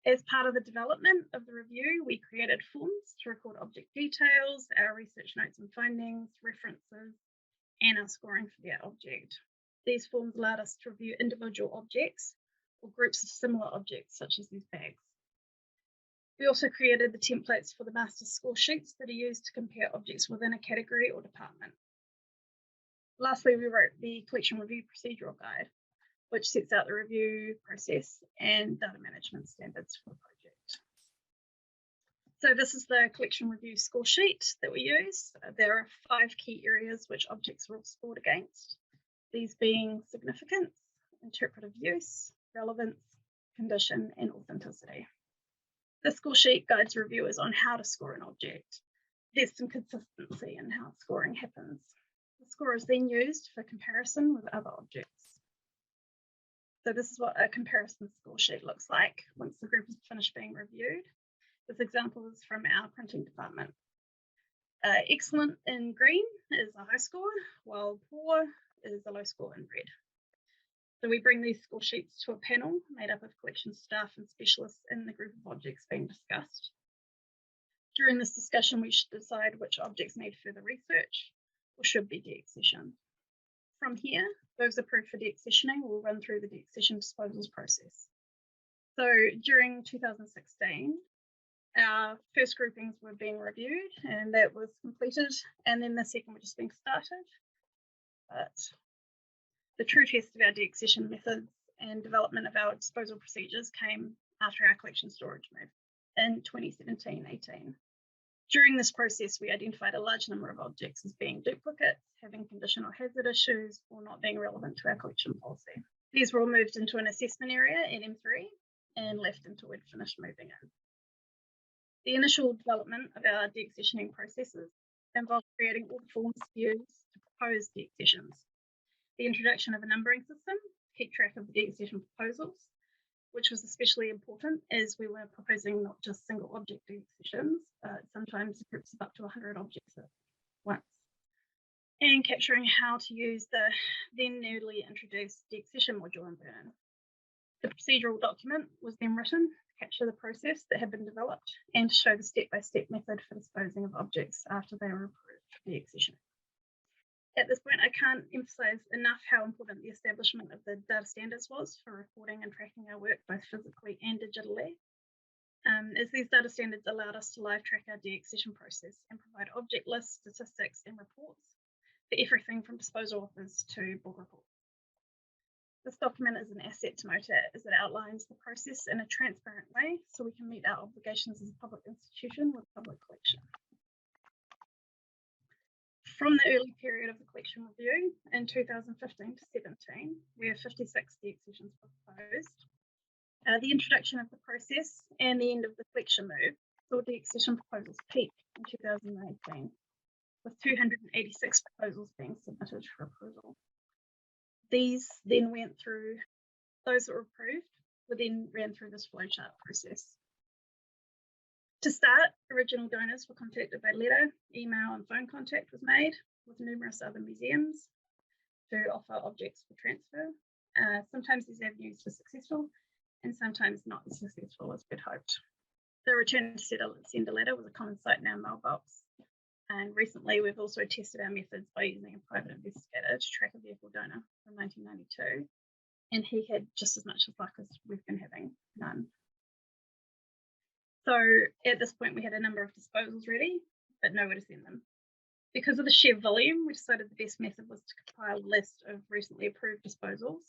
As part of the development of the review, we created forms to record object details, our research notes and findings, references, and our scoring for that object. These forms allowed us to review individual objects or groups of similar objects, such as these bags. We also created the templates for the master score sheets that are used to compare objects within a category or department. Lastly, we wrote the Collection Review Procedural Guide, which sets out the review process and data management standards for the project. So this is the collection review score sheet that we use. There are 5 key areas which objects are all scored against, these being significance, interpretive use, relevance, condition, and authenticity. The score sheet guides reviewers on how to score an object. There's some consistency in how scoring happens. The score is then used for comparison with other objects. So this is what a comparison score sheet looks like once the group is finished being reviewed. This example is from our printing department. Excellent in green is a high score, while poor is a low score in red. So we bring these score sheets to a panel made up of collection staff and specialists in the group of objects being discussed. During this discussion, we should decide which objects need further research or should be deaccessioned. From here, those approved for deaccessioning will run through the deaccession disposals process. So during 2016, our first groupings were being reviewed and that was completed, and then the second was just being started. But the true test of our deaccession methods and development of our disposal procedures came after our collection storage move in 2017-18. During this process, we identified a large number of objects as being duplicates, having condition or hazard issues, or not being relevant to our collection policy. These were all moved into an assessment area at M3 and left until we'd finished moving in. The initial development of our deaccessioning processes involved creating all the forms used to propose deaccessions. The introduction of a numbering system to keep track of the deaccession proposals, which was especially important as we were proposing not just single object deaccessions, but sometimes groups of up to 100 objects at once. And capturing how to use the then newly introduced deaccession module in Vernon. The procedural document was then written capture the process that had been developed and to show the step-by-step method for disposing of objects after they were approved for deaccessioning. At this point, I can't emphasize enough how important the establishment of the data standards was for recording and tracking our work both physically and digitally, as these data standards allowed us to live track our deaccession process and provide object lists, statistics, and reports for everything from disposal offers to board reports. This document is an asset to MOTAT as it outlines the process in a transparent way so we can meet our obligations as a public institution with public collection. From the early period of the collection review in 2015 to 17, where 56 deaccessions were proposed, the introduction of the process and the end of the collection move saw deaccession proposals peak in 2019, with 286 proposals being submitted for approval. These then went through, those that were approved were then ran through this flowchart process. To start, original donors were contacted by letter, email, and phone contact was made with numerous other museums to offer objects for transfer. Sometimes these avenues were successful and sometimes not as successful as we'd hoped. The return to sender letter was a common sight in our mailbox. And recently, we've also tested our methods by using a private investigator to track a vehicle donor from 1992. And he had just as much luck as we've been having, none. So at this point, we had a number of disposals ready, but nowhere to send them. Because of the sheer volume, we decided the best method was to compile a list of recently approved disposals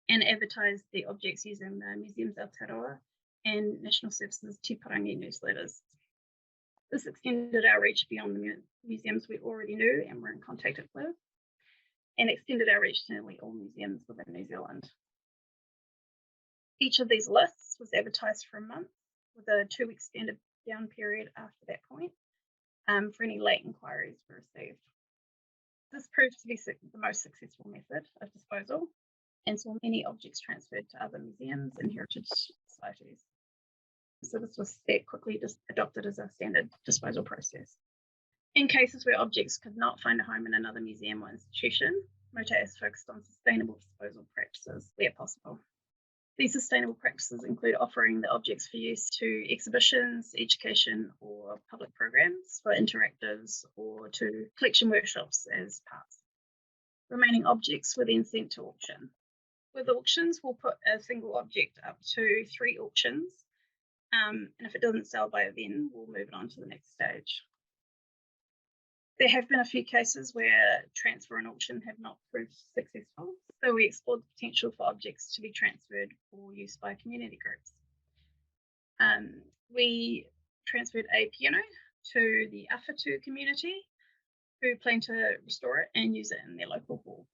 and advertise the objects using the Museums Aotearoa and National Services Te Parangi newsletters. This extended our reach beyond the museums we already knew and were in contact with, and extended our reach to nearly all museums within New Zealand. Each of these lists was advertised for a month, with a 2-week standard down period after that point for any late inquiries were received. This proved to be the most successful method of disposal and saw many objects transferred to other museums and heritage societies. So this was quickly just adopted as a standard disposal process. In cases where objects could not find a home in another museum or institution, MOTAT is focused on sustainable disposal practices where possible. These sustainable practices include offering the objects for use to exhibitions, education, or public programs for interactives or to collection workshops as parts. Remaining objects were then sent to auction. With auctions, we'll put a single object up to 3 auctions. And if it doesn't sell by then, we'll move it on to the next stage. There have been a few cases where transfer and auction have not proved successful, so we explored the potential for objects to be transferred for use by community groups. We transferred a piano to the Awhatu community, who plan to restore it and use it in their local hall.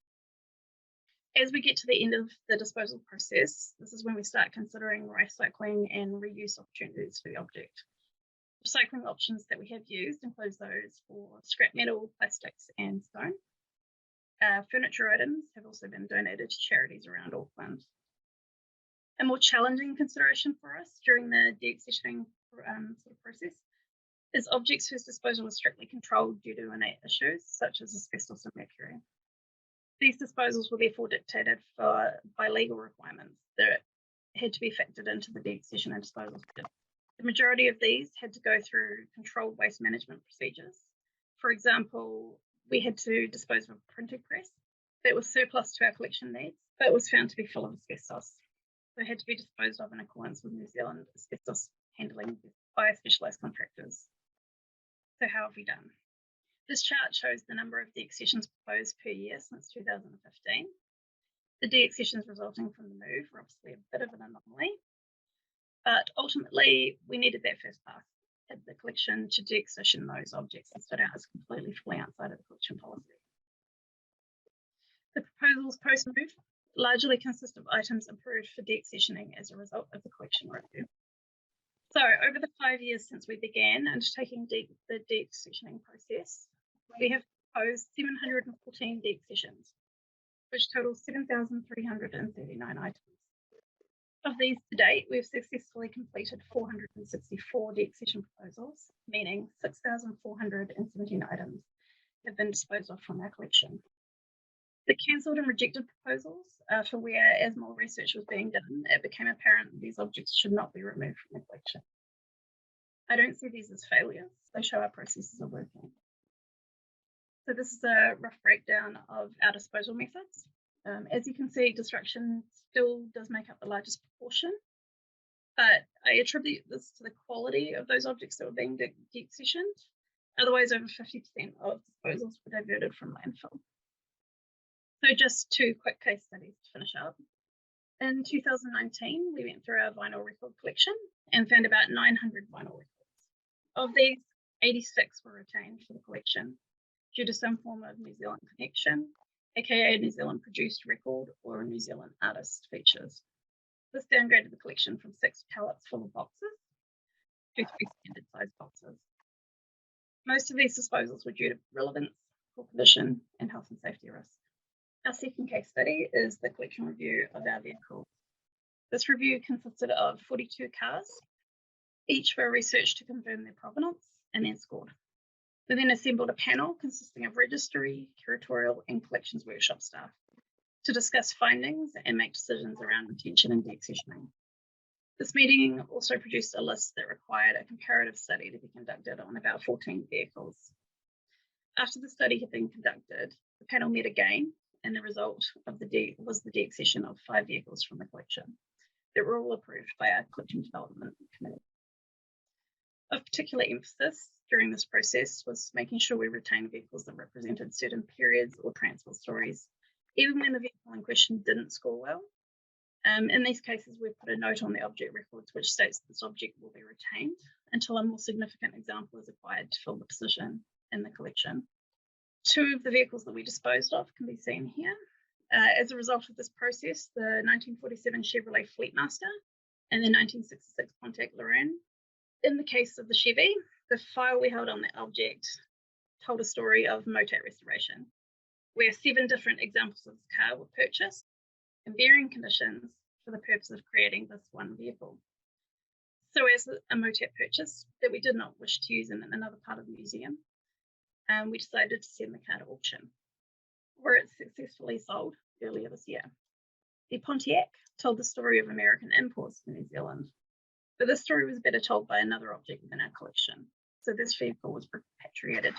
As we get to the end of the disposal process, this is when we start considering recycling and reuse opportunities for the object. Recycling options that we have used include those for scrap metal, plastics, and stone. Furniture items have also been donated to charities around Auckland. A more challenging consideration for us during the deaccessioning process is objects whose disposal is strictly controlled due to innate issues, such as asbestos and mercury. These disposals were therefore dictated by legal requirements that had to be factored into the deaccession and disposal schedule. The majority of these had to go through controlled waste management procedures. For example, we had to dispose of a printing press that was surplus to our collection needs, but was found to be full of asbestos. So it had to be disposed of in accordance with New Zealand asbestos handling by specialised contractors. So how have we done? This chart shows the number of deaccessions proposed per year since 2015. The deaccessions resulting from the move were obviously a bit of an anomaly, but ultimately we needed that first pass at the collection to deaccession those objects that stood out as completely fully outside of the collection policy. The proposals post-move largely consist of items approved for deaccessioning as a result of the collection review. So over the 5 years since we began undertaking the deaccessioning process, we have proposed 714 deaccessions, which totals 7,339 items. Of these to date, we've successfully completed 464 deaccession proposals, meaning 6,417 items have been disposed of from our collection. The cancelled and rejected proposals for where, as more research was being done, it became apparent that these objects should not be removed from the collection. I don't see these as failures. They show our processes are working. So this is a rough breakdown of our disposal methods. As you can see, destruction still does make up the largest proportion, but I attribute this to the quality of those objects that were being deaccessioned. Otherwise, over 50% of disposals were diverted from landfill. So just 2 quick case studies to finish up. In 2019, we went through our vinyl record collection and found about 900 vinyl records. Of these, 86 were retained for the collection due to some form of New Zealand connection, aka a New Zealand produced record or a New Zealand artist features. This downgraded the collection from 6 pallets full of boxes to 3 standard size boxes. Most of these disposals were due to relevance, poor condition, and health and safety risk. Our second case study is the collection review of our vehicles. This review consisted of 42 cars, each were researched to confirm their provenance and then scored. We then assembled a panel consisting of registry, curatorial, and collections workshop staff to discuss findings and make decisions around retention and deaccessioning. This meeting also produced a list that required a comparative study to be conducted on about 14 vehicles. After the study had been conducted, the panel met again, and the result of was the deaccession of 5 vehicles from the collection that were all approved by our collection development committee. Of particular emphasis during this process was making sure we retained vehicles that represented certain periods or transport stories, even when the vehicle in question didn't score well. In these cases, we've put a note on the object records which states that this object will be retained until a more significant example is acquired to fill the position in the collection. 2 of the vehicles that we disposed of can be seen here. As a result of this process, the 1947 Chevrolet Fleetmaster and the 1966 Pontiac Lorraine. In the case of the Chevy, the file we held on the object told a story of MOTAT restoration, where 7 different examples of the car were purchased in varying conditions for the purpose of creating this one vehicle. So as a MOTAT purchase that we did not wish to use in another part of the museum, we decided to send the car to auction, where it successfully sold earlier this year. The Pontiac told the story of American imports to New Zealand, but this story was better told by another object within our collection, so this vehicle was repatriated.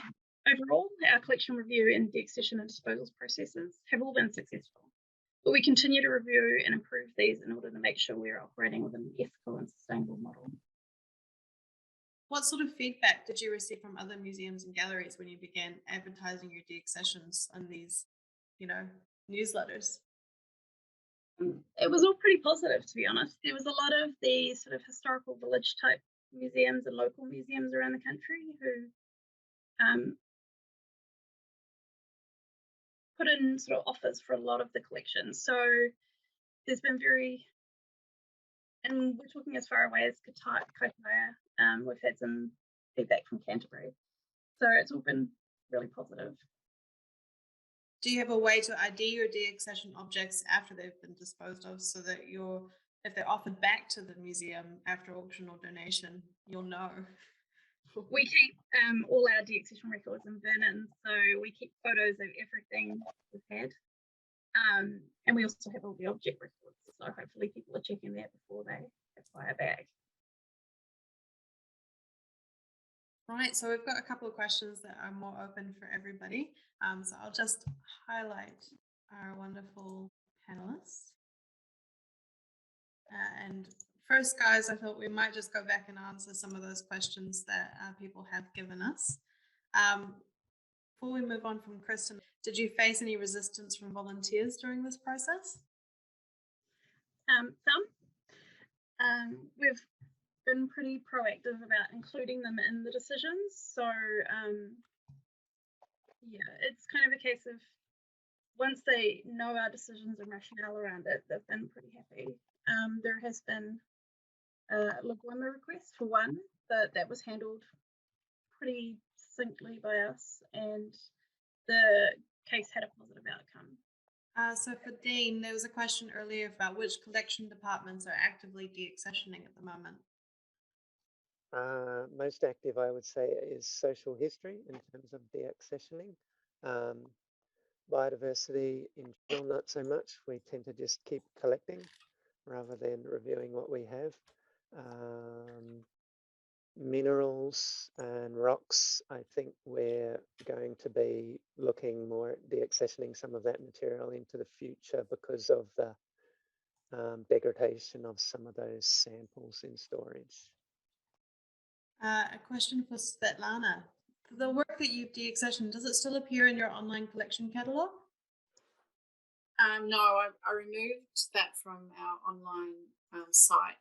Overall, our collection review and deaccession and disposal processes have all been successful, but we continue to review and improve these in order to make sure we are operating within an ethical and sustainable model. What sort of feedback did you receive from other museums and galleries when you began advertising your deaccessions on these, newsletters? It was all pretty positive, to be honest. There was a lot of the sort of historical village type museums and local museums around the country who put in sort of offers for a lot of the collections. So there's been and we're talking as far away as Kaitaia. We've had some feedback from Canterbury. So it's all been really positive. Do you have a way to ID your deaccession objects after they've been disposed of so that if they're offered back to the museum after auction or donation, you'll know? We keep all our deaccession records in Vernon, so we keep photos of everything we've had. And we also have all the object records, so hopefully people are checking that before they acquire back. Right, so we've got a couple of questions that are more open for everybody. So I'll just highlight our wonderful panelists. And first, guys, I thought we might just go back and answer some of those questions that people have given us. Before we move on from Christen, did you face any resistance from volunteers during this process? Some. We've been pretty proactive about including them in the decisions. So it's kind of a case of once they know our decisions and rationale around it, they've been pretty happy. There has been a Lagwima request for one, but that was handled pretty succinctly by us, and the case had a positive outcome. So for Dean, there was a question earlier about which collection departments are actively deaccessioning at the moment. Most active, I would say, is social history in terms of deaccessioning. biodiversity in general, not so much. We tend to just keep collecting rather than reviewing what we have. Minerals and rocks, I think we're going to be looking more at deaccessioning some of that material into the future because of the degradation of some of those samples in storage. A question for Svetlana. The work that you've deaccessioned, does it still appear in your online collection catalogue? No, I removed that from our online site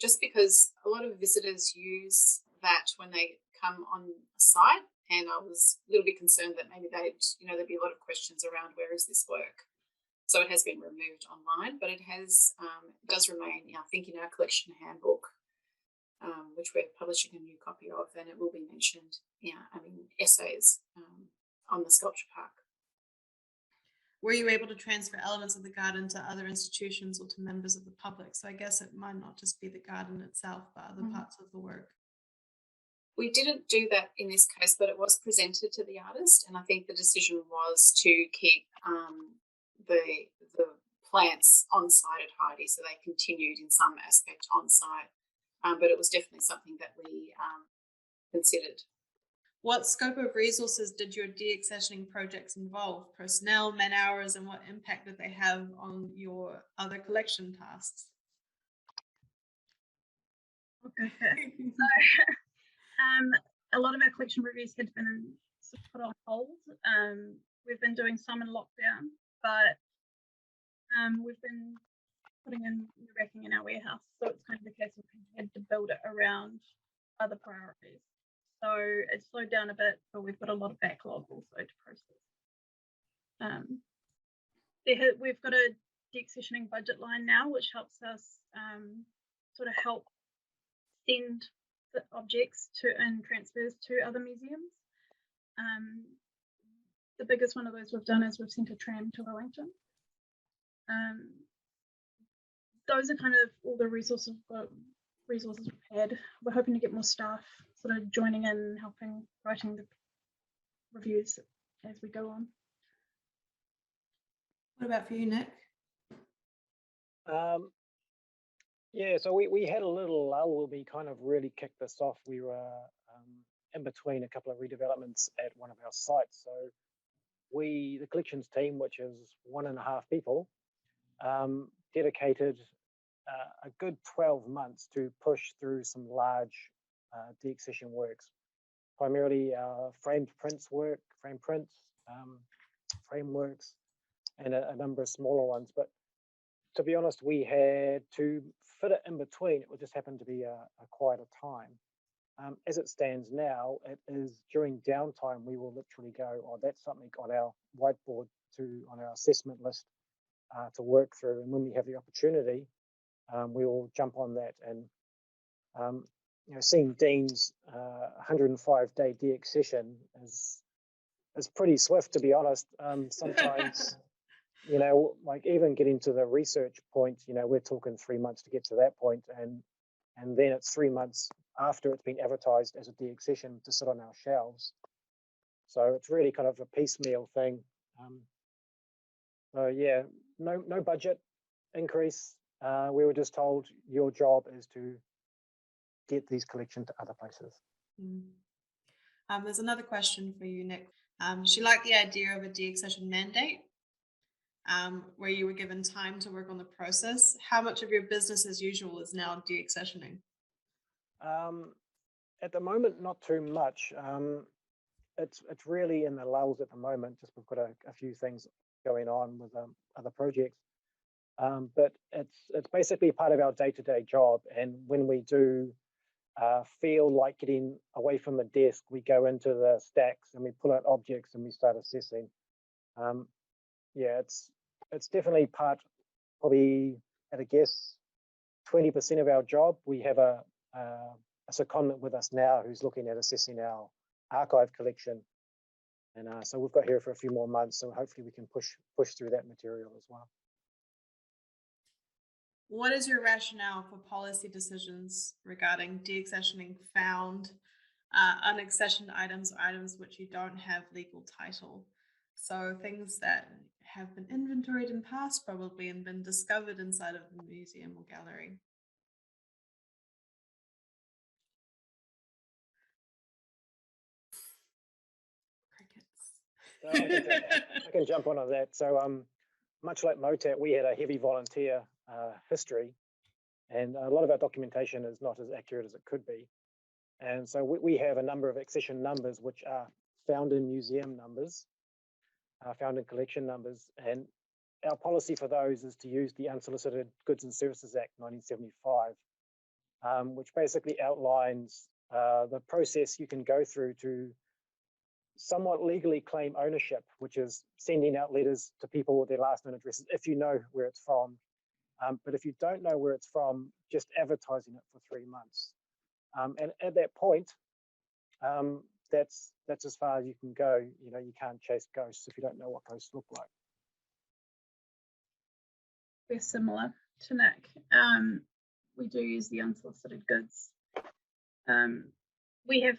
just because a lot of visitors use that when they come on a site, and I was a little bit concerned that maybe there'd be a lot of questions around where is this work. So it has been removed online, but it does remain, I think, in our collection handbook, which we're publishing a new copy of, and it will be mentioned, essays on the sculpture park. Were you able to transfer elements of the garden to other institutions or to members of the public? So I guess it might not just be the garden itself, but other parts of the work. We didn't do that in this case, but it was presented to the artist, and I think the decision was to keep the plants on site at Heide, so they continued in some aspect on site, but it was definitely something that we considered. What scope of resources did your deaccessioning projects involve? Personnel, man hours, and what impact did they have on your other collection tasks? Okay. So, a lot of our collection reviews had been put on hold. We've been doing some in lockdown, but we've been putting in racking in our warehouse. So it's kind of the case of we had to build it around other priorities. So it slowed down a bit, but we've got a lot of backlog also to process. We've got a deaccessioning budget line now, which helps us sort of help send the objects and transfers to other museums. The biggest one of those we've done is we've sent a tram to Wellington. Those are kind of all the resources we've had. We're hoping to get more staff sort of joining in and helping writing the reviews as we go on. What about for you, Nick? Yeah, so we had a little lull when we kind of really kicked this off. We were in between a couple of redevelopments at one of our sites. So the collections team, which is 1.5 people, dedicated a good 12 months to push through some large deaccession works, primarily framed prints, frameworks, and a number of smaller ones. But to be honest, we had to fit it in between. It would just happen to be a quieter time. As it stands now, it is during downtime, we will literally go, oh, that's something on our whiteboard on our assessment list to work through. And when we have the opportunity, we will jump on that. And seeing Dean's 105-day deaccession is pretty swift, to be honest. Sometimes, like even getting to the research point, we're talking 3 months to get to that point, and then it's 3 months after it's been advertised as a deaccession to sit on our shelves. So it's really kind of a piecemeal thing. So yeah, no budget increase. We were just told your job is to get these collections to other places. There's another question for you, Nick. She liked the idea of a deaccession mandate, where you were given time to work on the process. How much of your business as usual is now deaccessioning? At the moment, not too much. It's really in the lulls at the moment. Just we've got a few things going on with other projects. But it's basically part of our day-to-day job. And when we do feel like getting away from the desk, we go into the stacks and we pull out objects and we start assessing. Yeah, it's definitely part, probably at a guess, 20% of our job. We have a secondment with us now who's looking at assessing our archive collection. And so we've got here for a few more months, so hopefully we can push through that material as well. What is your rationale for policy decisions regarding deaccessioning found unaccessioned items or items which you don't have legal title? So things that have been inventoried in past probably and been discovered inside of the museum or gallery. Crickets. So I can jump on that. So much like MOTAT, we had a heavy volunteer history, and a lot of our documentation is not as accurate as it could be. And so we have a number of accession numbers which are found in museum numbers, found in collection numbers, and our policy for those is to use the Unsolicited Goods and Services Act 1975, which basically outlines the process you can go through to somewhat legally claim ownership, which is sending out letters to people with their last known addresses if you know where it's from. But if you don't know where it's from, just advertising it for 3 months. And at that point, that's as far as you can go. You know, you can't chase ghosts if you don't know what ghosts look like. We're similar to Nick. We do use the unsolicited goods. We have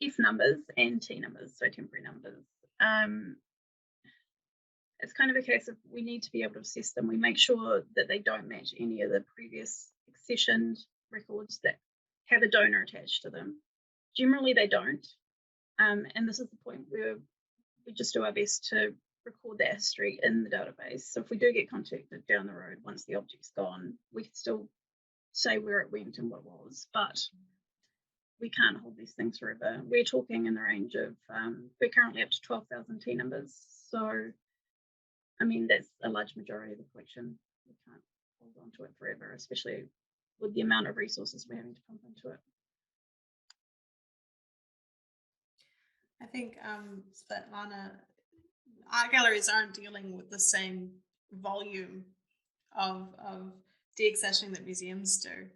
F numbers and T numbers, so temporary numbers. It's kind of a case of we need to be able to assess them. We make sure that they don't match any of the previous accessioned records that have a donor attached to them. Generally, they don't. And this is the point where we just do our best to record that history in the database. So if we do get contacted down the road, once the object's gone, we can still say where it went and what it was, but we can't hold these things forever. We're talking in the range of, we're currently up to 12,000 T numbers. So, I mean, that's a large majority of the collection. We can't hold on to it forever, especially with the amount of resources we're having to pump into it. I think Svetlana, art galleries aren't dealing with the same volume of deaccessioning that museums do.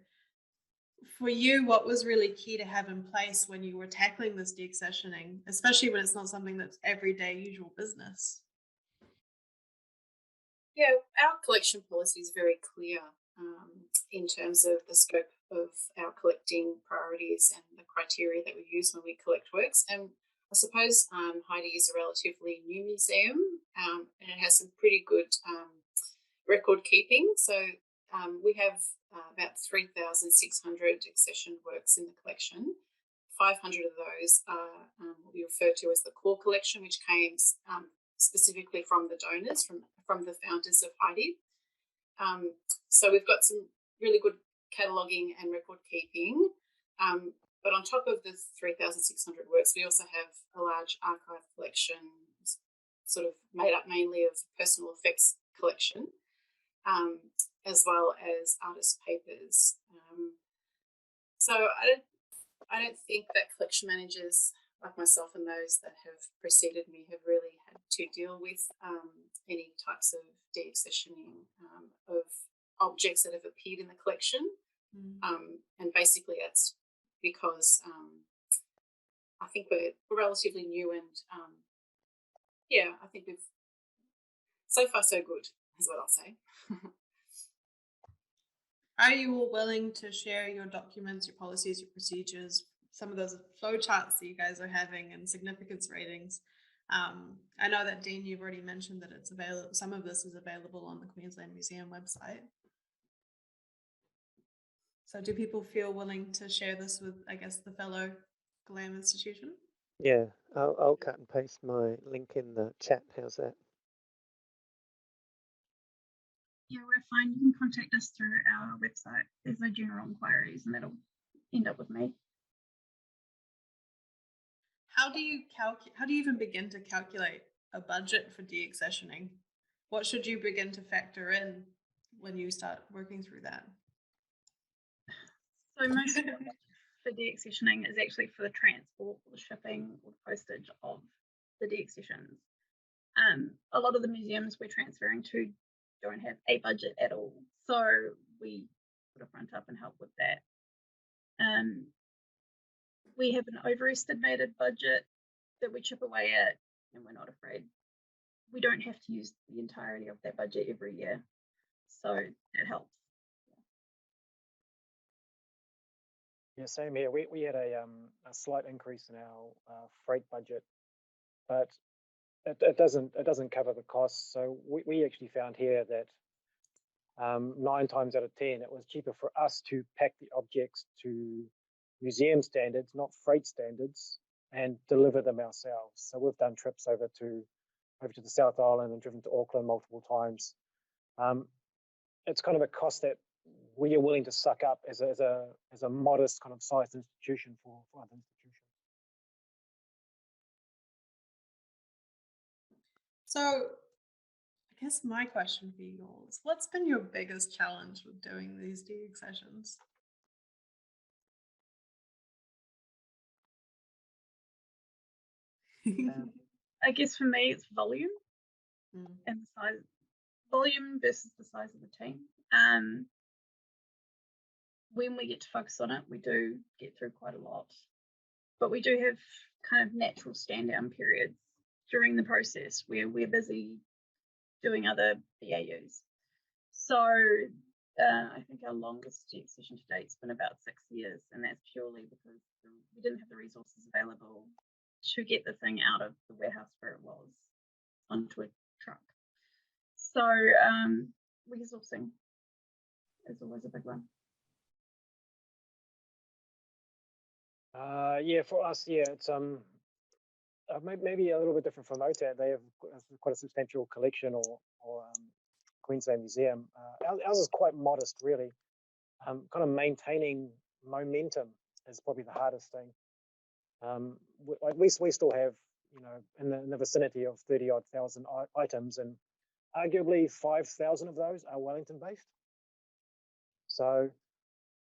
For you, what was really key to have in place when you were tackling this deaccessioning, especially when it's not something that's everyday usual business? Yeah, our collection policy is very clear in terms of the scope of our collecting priorities and the criteria that we use when we collect works. And I suppose Heide is a relatively new museum and it has some pretty good record keeping. So we have about 3,600 accession works in the collection. 500 of those are what we refer to as the core collection, which came specifically from the donors, from the founders of Heide. So we've got some really good cataloguing and record keeping. But on top of the 3,600 works, we also have a large archive collection, sort of made up mainly of personal effects collection, as well as artist papers. So I don't think that collection managers like myself and those that have preceded me have really had to deal with any types of deaccessioning of objects that have appeared in the collection. And basically that's because I think we're relatively new and yeah, I think we've so far so good is what I'll say. Are you all willing to share your documents, your policies, your procedures, some of those flow charts that you guys are having and significance ratings? I know that Dean, you've already mentioned that it's available. Some of this is available on the Queensland Museum website. So do people feel willing to share this with, I guess, the fellow GLAM institution? Yeah, I'll cut and paste my link in the chat. How's that? Yeah, we're fine. You can contact us through our website. There's no general inquiries and that'll end up with me. How do you even begin to calculate a budget for deaccessioning? What should you begin to factor in when you start working through that? So most of it for deaccessioning is actually for the transport, or the shipping, or the postage of the deaccessions. A lot of the museums we're transferring to don't have a budget at all, so we put a front up and help with that. We have an overestimated budget that we chip away at, and we're not afraid. We don't have to use the entirety of that budget every year, so that helps. Yeah, same here. We had a slight increase in our freight budget, but it doesn't cover the costs. So we actually found here that 9 times out of 10, it was cheaper for us to pack the objects to museum standards, not freight standards, and deliver them ourselves. So we've done trips over to the South Island and driven to Auckland multiple times. It's kind of a cost that we are willing to suck up as a modest kind of sized institution for other institutions. So I guess my question for you all is, what's been your biggest challenge with doing these deaccessions? I guess for me, it's volume Mm. and the size, volume versus the size of the team. When we get to focus on it, we do get through quite a lot, but we do have kind of natural stand down periods during the process where we're busy doing other BAUs. So I think our longest deaccession to date has been about 6 years, and that's purely because we didn't have the resources available to get the thing out of the warehouse where it was onto a truck. So resourcing is always a big one. Yeah, for us, yeah, it's maybe a little bit different from MOTAT. They have quite a substantial collection, or Queensland Museum. Ours is quite modest, really. Kind of maintaining momentum is probably the hardest thing. We still have, in the vicinity of 30-odd thousand items, and arguably 5,000 of those are Wellington based. So,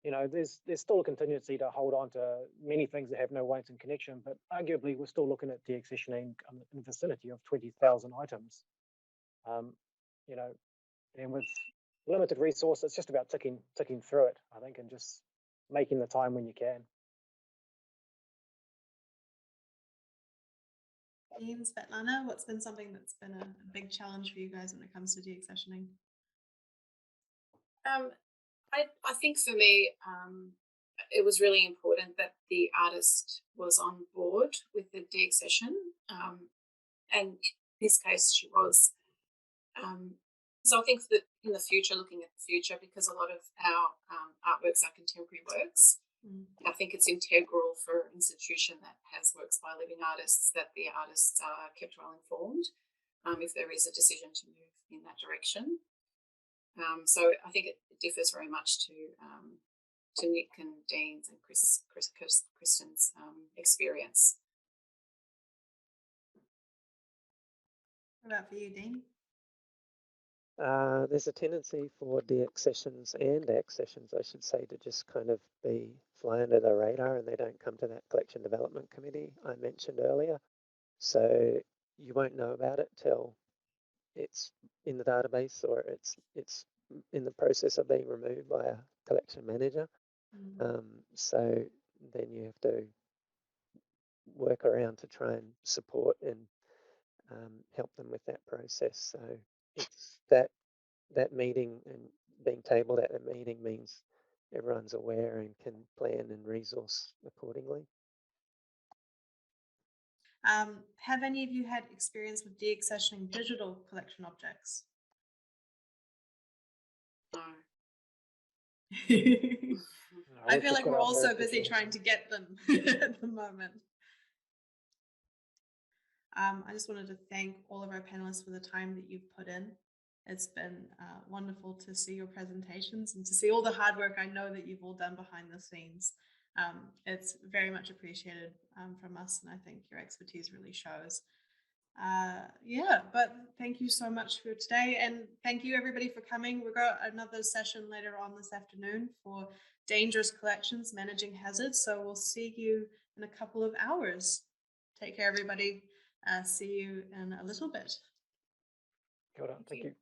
there's still a contingency to hold on to many things that have no Wellington connection, but arguably we're still looking at deaccessioning in the vicinity of 20,000 items. And with limited resources, it's just about ticking through it, I think, and just making the time when you can. Dean, Svetlana, what's been something that's been a big challenge for you guys when it comes to deaccessioning? I think for me, it was really important that the artist was on board with the deaccession, and in this case she was. So I think that in the future, looking at the future, because a lot of our artworks are contemporary works, I think it's integral for an institution that has works by living artists that the artists are kept well informed if there is a decision to move in that direction. So I think it differs very much to Nick and Dean's and Christen's experience. What about for you, Dean? There's a tendency for deaccessions and accessions, I should say, to just kind of fly under the radar, and they don't come to that collection development committee I mentioned earlier. So you won't know about it till it's in the database, or it's in the process of being removed by a collection manager. So then you have to work around to try and support and help them with that process. So it's that meeting, and being tabled at the meeting means everyone's aware and can plan and resource accordingly. Have any of you had experience with deaccessioning digital collection objects? No. I feel like we're all so busy trying to get them at the moment. I just wanted to thank all of our panelists for the time that you've put in. It's been wonderful to see your presentations and to see all the hard work I know that you've all done behind the scenes. It's very much appreciated from us, and I think your expertise really shows. But thank you so much for today, and thank you everybody for coming. We've got another session later on this afternoon for dangerous collections, managing hazards. So we'll see you in a couple of hours. Take care, everybody. See you in a little bit. Thank you.